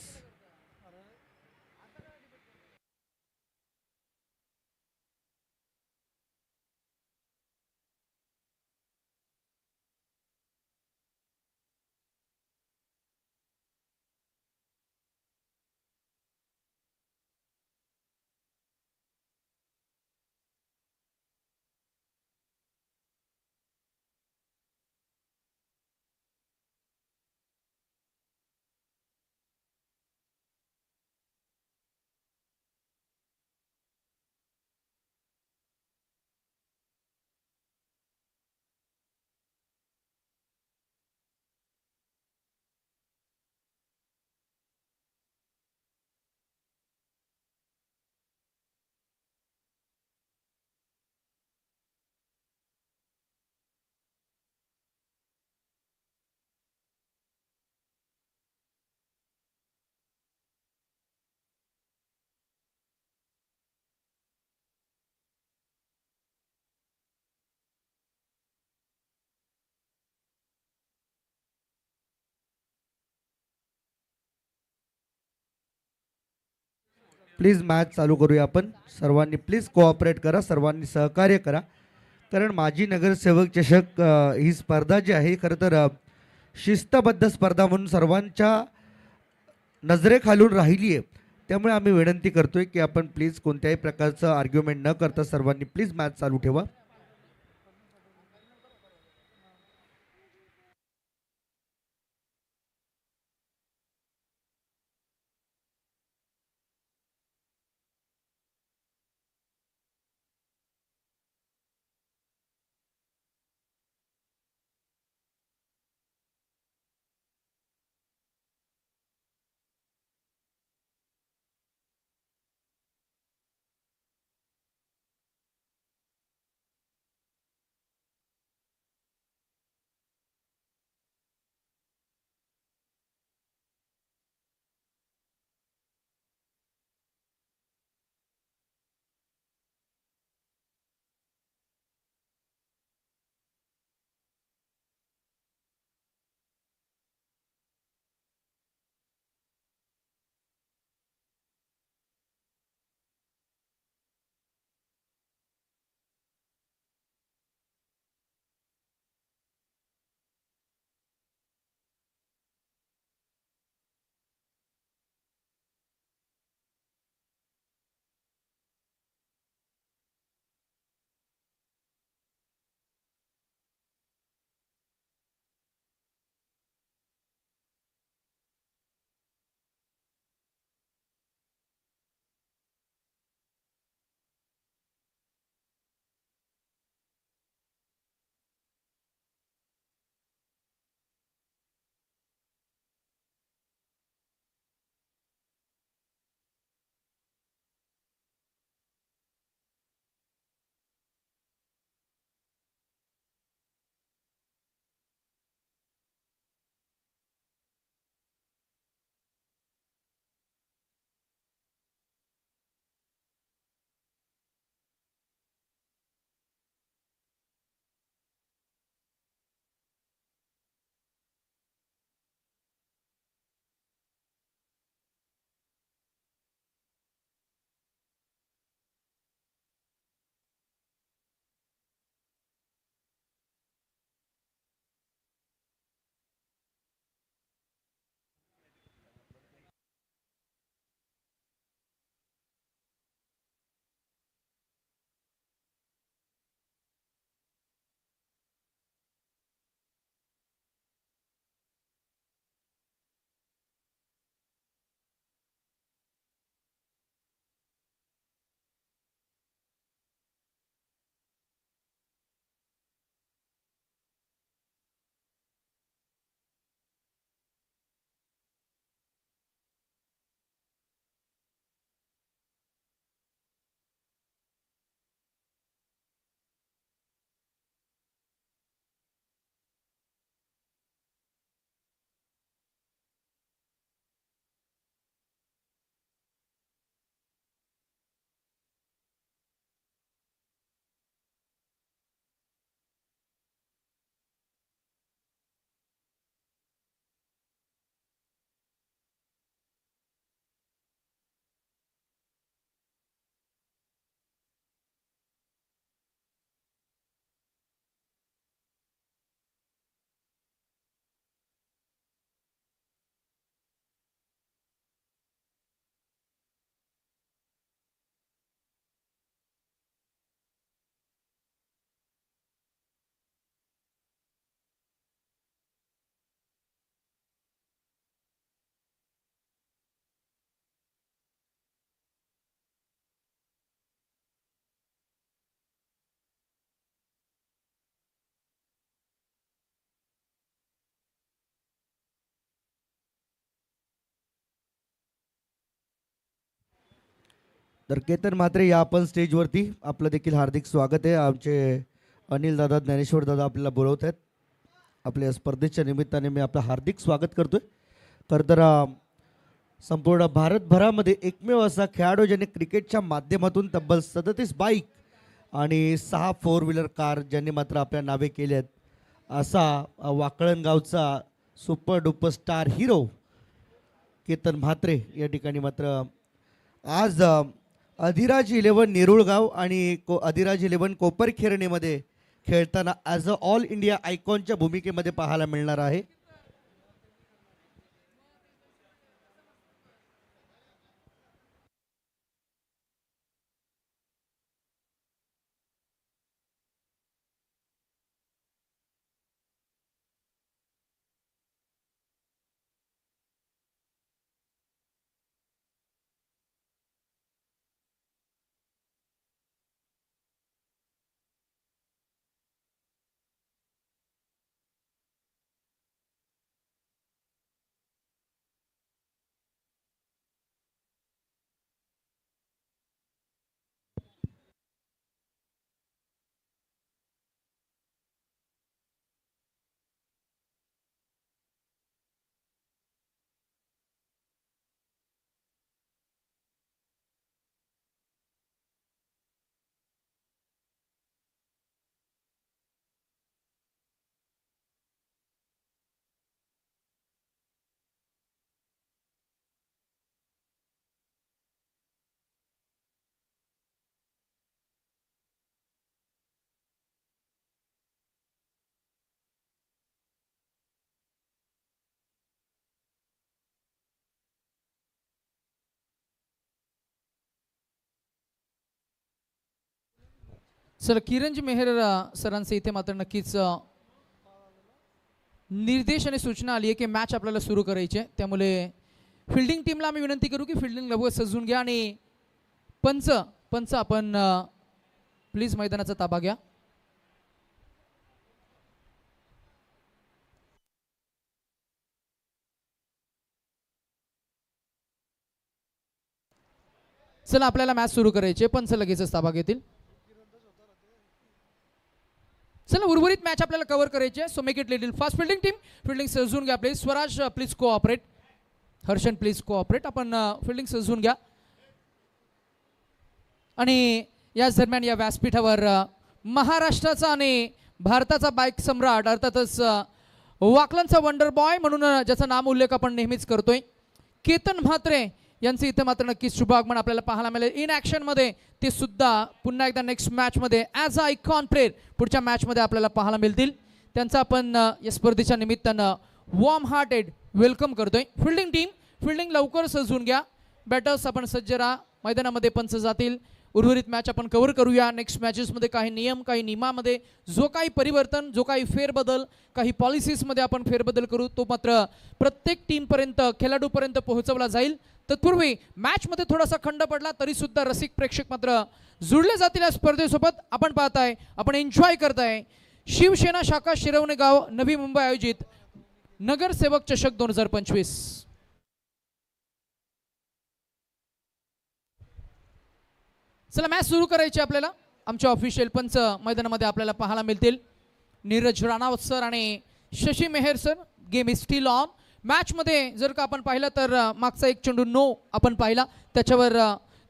Speaker 5: प्लीज मॅच चालू करूया आपण. सर्वांनी प्लीज कोऑपरेट करा, सर्वांनी सहकार्य करा. कारण माजी नगरसेवक चषक ही स्पर्धा जी आहे, खरं तर शिस्तबद्ध स्पर्धा म्हणून सर्वांच्या नजरेखालून राहिली आहे. त्यामुळे आम्ही विनंती करतोय की आपण प्लीज कोणत्याही प्रकारचं आर्ग्युमेंट न करता सर्वांनी प्लीज मॅच चालू ठेवा. तर केतन म्हात्रे या आपण स्टेजवरती, आपलं देखील हार्दिक स्वागत आहे. आमचे अनिल दादा, ज्ञानेश्वर दादा आपल्याला बोलवत आहेत. आपल्या स्पर्धेच्या निमित्ताने मी आपलं हार्दिक स्वागत करतोय. खरं तर संपूर्ण भारतभरामध्ये एकमेव असा खेळाडू ज्याने क्रिकेटच्या माध्यमातून तब्बल 37 बाईक आणि 6 4 व्हीलर कार ज्यांनी मात्र आपल्या नावे केले आहेत, असा वाकळण गावचा super duper star hero Ketan Mhatre या ठिकाणी मात्र आज अधिराज 11 नेरुळगाव आणि अधिराज 11 कोपरखिरणीमध्ये खेळताना ॲज अ ऑल इंडिया आयकॉनच्या भूमिकेमध्ये पाहायला मिळणार आहे.
Speaker 1: सर किरणजी मेहर सरांचे इथे मात्र नक्कीच निर्देश आणि सूचना आली आहे की मॅच आपल्याला सुरू करायची आहे. त्यामुळे फिल्डिंग टीमला आम्ही विनंती करू की फिल्डिंग लवकर सजवून घ्या आणि पंच आपण प्लीज मैदानाचा ताबा घ्या. चला आपल्याला मॅच सुरू करायची आहे. पंच लगेचच ताबा घेतील. चला उर्वरित मॅच आपल्याला कव्हर करायची आहे. So make it little fast. Fielding team fielding सजवून घ्या please. Swaraj please cooperate. Harshan please cooperate. आपण फिल्डिंग सजवून घ्या. आणि याच दरम्यान या व्यासपीठावर महाराष्ट्राचा आणि भारताचा बाईक सम्राट अर्थातच वाकलनचा वंडर बॉय म्हणून ज्याचं नाम उल्लेख आपण नेहमीच करतोय, केतन म्हात्रे यांचं इथे मात्र नक्कीच शुभ आगमन आपल्याला पाहायला मिळेल इन ॲक्शनमध्ये. ते सुद्धा पुन्हा एकदा नेक्स्ट मॅचमध्ये ॲज अ आयकॉन प्लेअर पुढच्या मॅचमध्ये आपल्याला पाहायला मिळतील. त्यांचा आपण या स्पर्धेच्या निमित्तानं वॉर्म हार्टेड वेलकम करतोय. फिल्डिंग टीम फिल्डिंग लवकर सजवून घ्या. बॅटर्स आपण सज्ज राहा. मैदानामध्ये पंच जातील. उर्वरित मॅच आपण कव्हर करूया. नेक्स्ट मॅचेसमध्ये काही नियम, काही नियमामध्ये जो काही परिवर्तन, जो काही फेरबदल, काही पॉलिसीजमध्ये आपण फेरबदल करू, तो मात्र प्रत्येक टीमपर्यंत, खेळाडूपर्यंत पोहोचवला जाईल. तत्पूर्वी मॅचमध्ये थोडासा खंड पडला तरी सुद्धा रसिक प्रेक्षक मात्र जुळले जातील या स्पर्धेसोबत. आपण पाहताय, आपण एन्जॉय करताय शिवसेना शाखा शिरवणे गाव नवी मुंबई आयोजित नगरसेवक चषक 2025. चला मॅच सुरू करायची आपल्याला. आमचे ऑफिशियल पंच मैदानामध्ये आपल्याला पाहायला मिळतील. नीरज राणावत सर आणि Shashi Mehar sir. Game is still on. मॅचमध्ये जर का आपण पाहिलं तर मागचा एक चेंडू नो आपण पाहिला, त्याच्यावर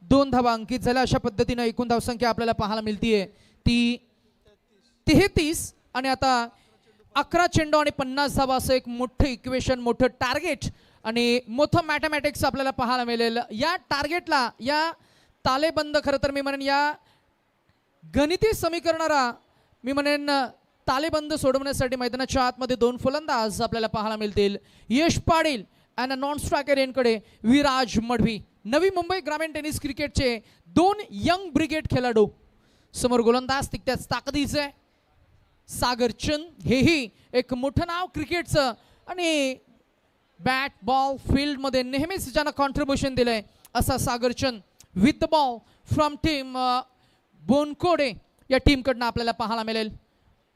Speaker 1: 2 धावा अंकित झाल्या. अशा पद्धतीनं एकूण धावसंख्या आपल्याला पाहायला मिळतीये ती 33. आणि आता 11 चेंडू आणि 50 धावा असं एक मोठं इक्वेशन, मोठं टार्गेट आणि मोठं मॅथमॅटिक्स आपल्याला पाहायला मिळेल. या टार्गेटला, या तालेबंद, खरं तर मी म्हणेन या गणिती समीकरणाला मी म्हणेन तालेबंद सोडवण्यासाठी मैदानाच्या आतमध्ये 2 फलंदाज आपल्याला पाहायला मिळतील. यश पाटील आणि नॉन स्ट्रायकर यांकडे विराज मढवी. नवी मुंबई ग्रामीण टेनिस क्रिकेटचे 2 यंग ब्रिगेड खेळाडू. समोर गोलंदाज तितक्याच ताकदीचे सागर चंद. हेही एक मोठं नाव क्रिकेटचं आणि बॅट बॉल फील्डमध्ये नेहमीच ज्यानं कॉन्ट्रीब्युशन दिलंय असा Sagar Chand with the ball from team Bonkode या टीमकडनं आपल्याला पाहायला मिळेल.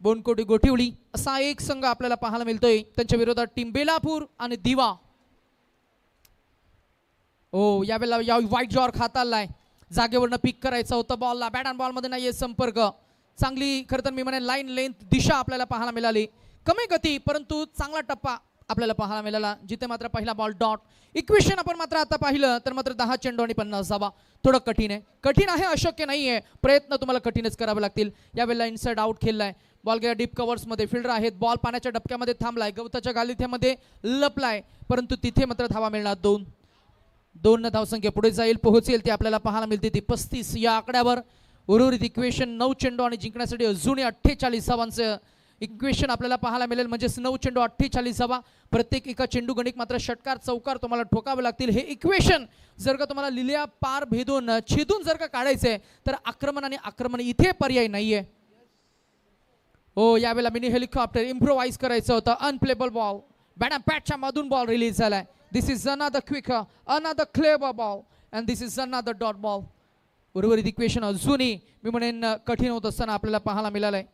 Speaker 1: बोनकोडे गोठिवली असा एक संघ आपल्याला पाहायला मिळतोय. त्यांच्या विरोधात टीम बेलापूर आणि दिवा. यावेळेला या व्हाईट जॉर्क हाताळलाय. जागेवरनं पिक करायचं होतं बॉलला, बॅट अँड बॉलमध्ये नाही आहे संपर्क. चांगली खरं तर मी म्हणेन लाईन लेंथ दिशा आपल्याला पाहायला मिळाली. कमी गती परंतु चांगला टप्पा आपल्याला पाहायला मिळाला, जिथे मात्र पहिला बॉल डॉट. इक्वेशन आपण मात्र आता पाहिलं तर मात्र 10 चेंडू आणि 50 धावा. थोडं कठीण आहे, अशक्य नाही आहे. प्रयत्न तुम्हाला कठीणच करावे लागतील. यावेळेला इनसाइड आउट खेळलाय, बॉल गेला डीप कव्हर्समध्ये, फिल्डर आहेत, बॉल पाण्याच्या डबक्यामध्ये थांबलाय, गवताच्या गालिथ्यामध्ये लपलाय, परंतु तिथे मात्र धावा मिळणार 2 धावसंख्या पुढे जाईल, पोहोचेल ती आपल्याला पाहायला मिळते ती 35 या आकड्यावर. उर्वरित इक्वेशन 9 चेंडू आणि जिंकण्यासाठी अजूनही 48 धावांचं इक्वेशन आपल्याला पाहायला मिळेल. म्हणजेच 9 चेंडू 48 धावा. प्रत्येक एका चेंडू गणिक मात्र षटकार चौकार तुम्हाला ठोकावे लागतील. हे इक्वेशन जर का तुम्हाला लिहिल्या पार भेदून छेदून जर का काढायचंय तर आक्रमण इथे पर्याय नाहीये. हो, यावेळेला मिनी हेलिकॉप्टर इम्प्रोवाइज करायचं होतं. अनप्लेबल बॉल, बॅट अँड पॅटच्या मधून बॉल रिलीज झालाय. This is another quicker, another clever ball and this is another dot ball. उर्वरित इक्वेशन अजूनही मी म्हणेन कठीण होत असताना आपल्याला पाहायला मिळालंय.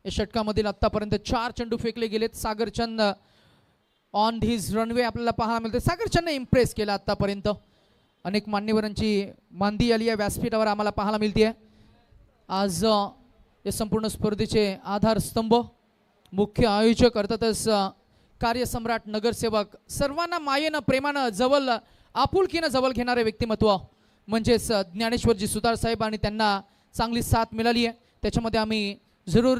Speaker 1: या षटकामधील आतापर्यंत 4 चेंडू फेकले गेलेत. सागर चंद ऑन हिज रनवे आपल्याला पाहायला मिळते. सागर चंदने इम्प्रेस केला आतापर्यंत. अनेक मान्यवरांची मांदी आली या व्यासपीठावर आम्हाला पाहायला मिळते. आज या संपूर्ण स्पर्धेचे आधारस्तंभ, मुख्य आयोजक अर्थातच कार्यसम्राट, नगरसेवक, सर्वांना मायेनं प्रेमानं जवळ आपुलकीनं जवळ घेणारे व्यक्तिमत्व म्हणजेच ज्ञानेश्वरजी सुतार साहेब, आणि त्यांना चांगली साथ मिळाली आहे. त्याच्यामध्ये आम्ही जरूर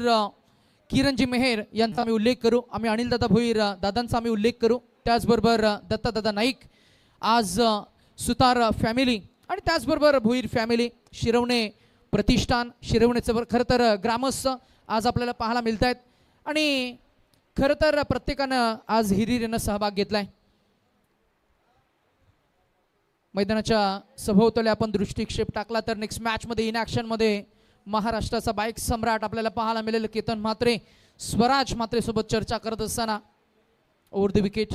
Speaker 1: किरणजी मेहर यांचा आम्ही उल्लेख करू, आम्ही अनिलदादा भोईर दादांचा आम्ही उल्लेख करू, त्याचबरोबर दत्तादादा नाईक, आज सुतार फॅमिली आणि त्याचबरोबर भोईर फॅमिली, शिरवणे प्रतिष्ठान, शिरवणेचं खरं तर ग्रामस्थ आज आपल्याला पाहायला मिळत आहेत. आणि खरं तर प्रत्येकानं आज हिरिरीनं सहभाग घेतलाय. मैदानाच्या सभोवताली आपण दृष्टिक्षेप टाकला तर नेक्स्ट मॅचमध्ये इन ॲक्शनमध्ये महाराष्ट्राचा बाईक सम्राट आपल्याला पाहायला मिळेल. केतन म्हात्रे, स्वराज म्हात्रे सोबत चर्चा करत असताना ओव्हर द विकेट.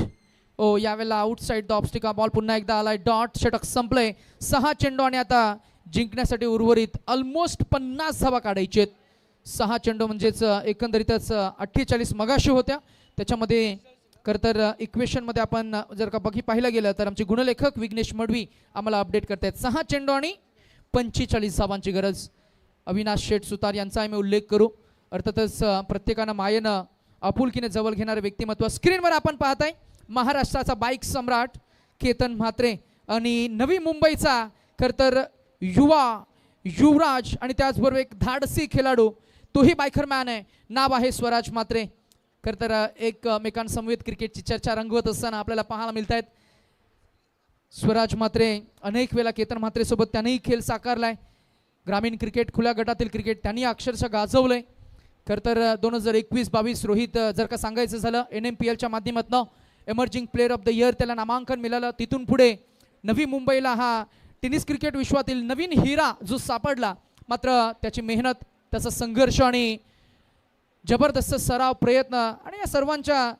Speaker 1: ओ, यावेळेला आउटसाइड द ऑब्स्टिका, बॉल पुन्हा एकदा आलाय, डॉट. षटक संपलंय. 6 चेंडू आणि आता जिंकण्यासाठी उर्वरित ऑलमोस्ट 50 धावा काढायचे आहेत. 6 चेंडू म्हणजेच एकंदरीतच 48 मगाशी होत्या. त्याच्यामध्ये खरं तर इक्वेशनमध्ये आपण जर का पाहिलं गेलं तर आमचे गुणलेखक विघ्नेश मडवी आम्हाला अपडेट करतायत 6 चेंडू आणि 45 धावांची गरज. अविनाश शेठ सुतार यांचा आम्ही उल्लेख करू. अर्थातच प्रत्येकानं मायेनं आपुलकीने जवळ घेणारे व्यक्तिमत्व स्क्रीनवर आपण पाहताय. महाराष्ट्राचा बाईक सम्राट केतन म्हात्रे आणि नवी मुंबईचा खरं तर युवराज आणि त्याचबरोबर एक धाडसी खेळाडू, तोही बायकर मॅन आहे, नाव आहे स्वराज म्हात्रे. खरं तर एकमेकांसमवेत क्रिकेटची चर्चा रंगवत असताना आपल्याला पाहायला मिळत आहेत. स्वराज म्हात्रे अनेक वेळा केतन म्हात्रे सोबत त्यानेही खेळ साकारलाय. ग्रामीण क्रिकेट, खुल्या गटातील क्रिकेट त्यांनी अक्षरशः गाजवलंय. खरं तर 2021-22 रोहित जर का सांगायचं झालं NMPLच्या माध्यमातून emerging player of the year त्याला नामांकन मिळालं. तिथून पुढे नवी मुंबईला हा टेनिस क्रिकेट विश्वातील नवीन हिरा जो सापडला, मात्र त्याची मेहनत, त्याचा संघर्ष आणि जबरदस्त सराव, प्रयत्न आणि या सर्वांच्या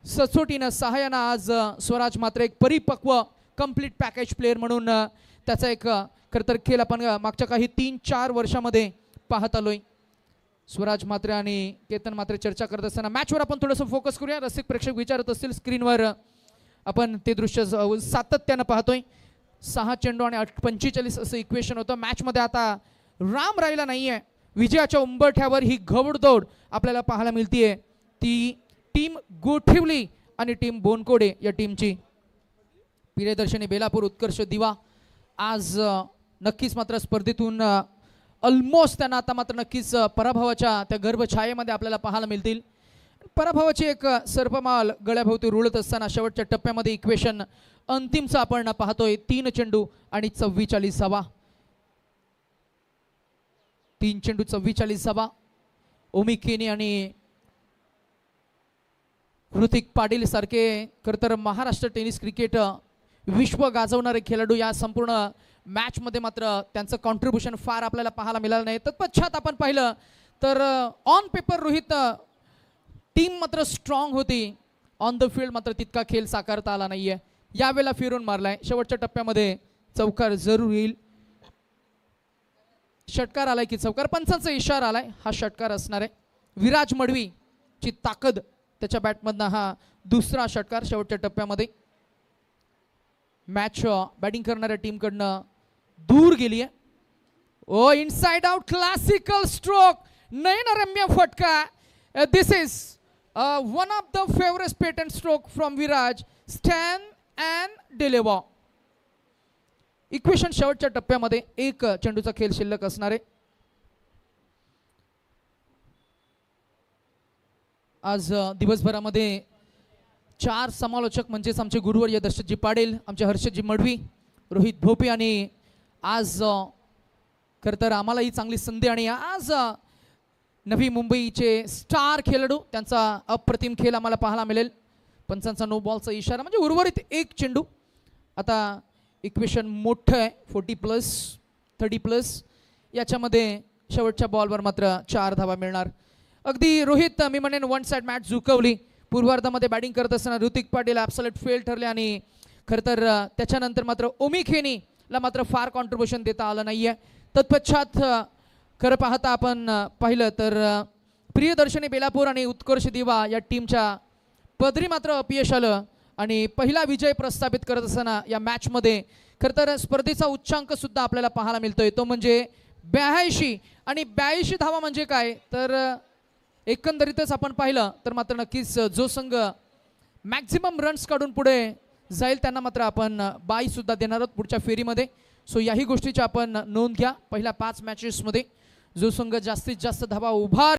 Speaker 1: सचोटीनं सहाय्यानं आज स्वराज मात्र एक परिपक्व कंप्लीट पॅकेज प्लेअर म्हणून त्याचा एक खरं तर खेळ आपण मागच्या काही 3-4 वर्षामध्ये पाहत आलोय. स्वराज म्हात्रे आणि केतन म्हात्रे चर्चा करत असताना मॅचवर आपण थोडंसं फोकस करूया. रसिक प्रेक्षक विचारत असतील स्क्रीनवर आपण ते दृश्य सातत्यानं पाहतोय. 6 चेंडू आणि 45 असं इक्वेशन होतं. मॅचमध्ये आता राम राहिला नाहीये. विजयाच्या उंबरठ्यावर ही घवडदौड आपल्याला पाहायला मिळतीये. ती टीम गोठिवली आणि टीम बोनकोडे या टीमची. प्रियदर्शनी बेलापूर, उत्कर्ष दिवा आज नक्कीच मात्र स्पर्धेतून ऑलमोस्ट त्यांना आता मात्र नक्कीच पराभवाच्या त्या गर्भछायेमध्ये आपल्याला पाहायला मिळतील. पराभवाची एक सर्पमाल गळ्याभोवती रुळत असताना शेवटच्या टप्प्यामध्ये इक्वेशन अंतिमचा आपण पाहतोय. 3 चेंडू आणि 44 धावा. 3 चेंडू 44 धावा. ओमी केनी आणि ऋतिक पाटील सारखे खरं तर महाराष्ट्र टेनिस क्रिकेट विश्व गाजवणारे खेळाडू या संपूर्ण मॅचमध्ये मात्र त्यांचं कॉन्ट्रीब्युशन फार आपल्याला पाहायला मिळालं नाही. तत्पश्चात आपण पाहिलं तर ऑन पेपर रोहित टीम मात्र स्ट्रॉंग होती, ऑन द फील्ड मात्र तितका खेळ साकारता आला नाहीये. यावेळेला फिरून मारलाय. शेवटच्या टप्प्यामध्ये चौकार जरूर येईल. षटकार आलाय की चौकार, पंचांचा इशारा आलाय, हा षटकार असणार आहे. विराज मडवीची ताकद त्याच्या बॅटमधनं हा दुसरा षटकार शेवटच्या टप्प्यामध्ये. मॅच बॅटिंग करणाऱ्या टीमकडनं दूर गेली आहे. Oh inside out classical stroke, नयनरम्य फटका. This is one of the favourite patent stroke from Viraj. Stand and deliver. Equation शेवटच्या टप्प्यामध्ये एक चेंडूचा खेळ शिल्लक असणार आहे. आज दिवसभरामध्ये 4 समालोचक म्हणजेच आमचे गुरुवर्य दशरथजी पाटील, आमचे हर्षदजी मडवी, रोहित भोपे आणि आज खरं तर आम्हाला ही चांगली संधी आणि आज नवी मुंबईचे स्टार खेळाडू त्यांचा अप्रतिम खेळ आम्हाला पाहायला मिळेल. पंचांचा नो बॉलचा इशारा म्हणजे उर्वरित एक चेंडू. आता इक्वेशन मोठं आहे 40+, 30+. याच्यामध्ये शेवटच्या बॉलवर मात्र 4 धावा मिळणार. अगदी रोहित मी म्हणेन वन साइड मॅच झुकवली. पूर्वार्धामध्ये बॅटिंग करत असताना ऋतिक पाटील ॲब्सोल्यूट फेल ठरले आणि खरं तर त्याच्यानंतर मात्र ओमी खेनीला मात्र फार कॉन्ट्रीब्युशन देता आलं नाही आहे. तत्पश्चात खरं पाहता आपण पाहिलं तर प्रियदर्शनी बेलापूर आणि उत्कर्ष दिवा या टीमच्या पदरी मात्र अपयश आलं आणि पहिला विजय प्रस्थापित करत असताना या मॅचमध्ये खरं तर स्पर्धेचा उच्चांक सुद्धा आपल्याला पाहायला मिळतोय, तो म्हणजे 82. आणि 82 धावा म्हणजे काय तर एकंदरीतच आपण पाहिलं तर मात्र नक्कीच जो संघ मॅक्झिमम रन्स काढून पुढे जाईल त्यांना मात्र आपण बाई सुद्धा देणार आहोत पुढच्या फेरीमध्ये. सो याही गोष्टीची आपण नोंद घ्या. पहिल्या 5 मॅचेसमध्ये जो संघ जास्तीत जास्त धावा उभा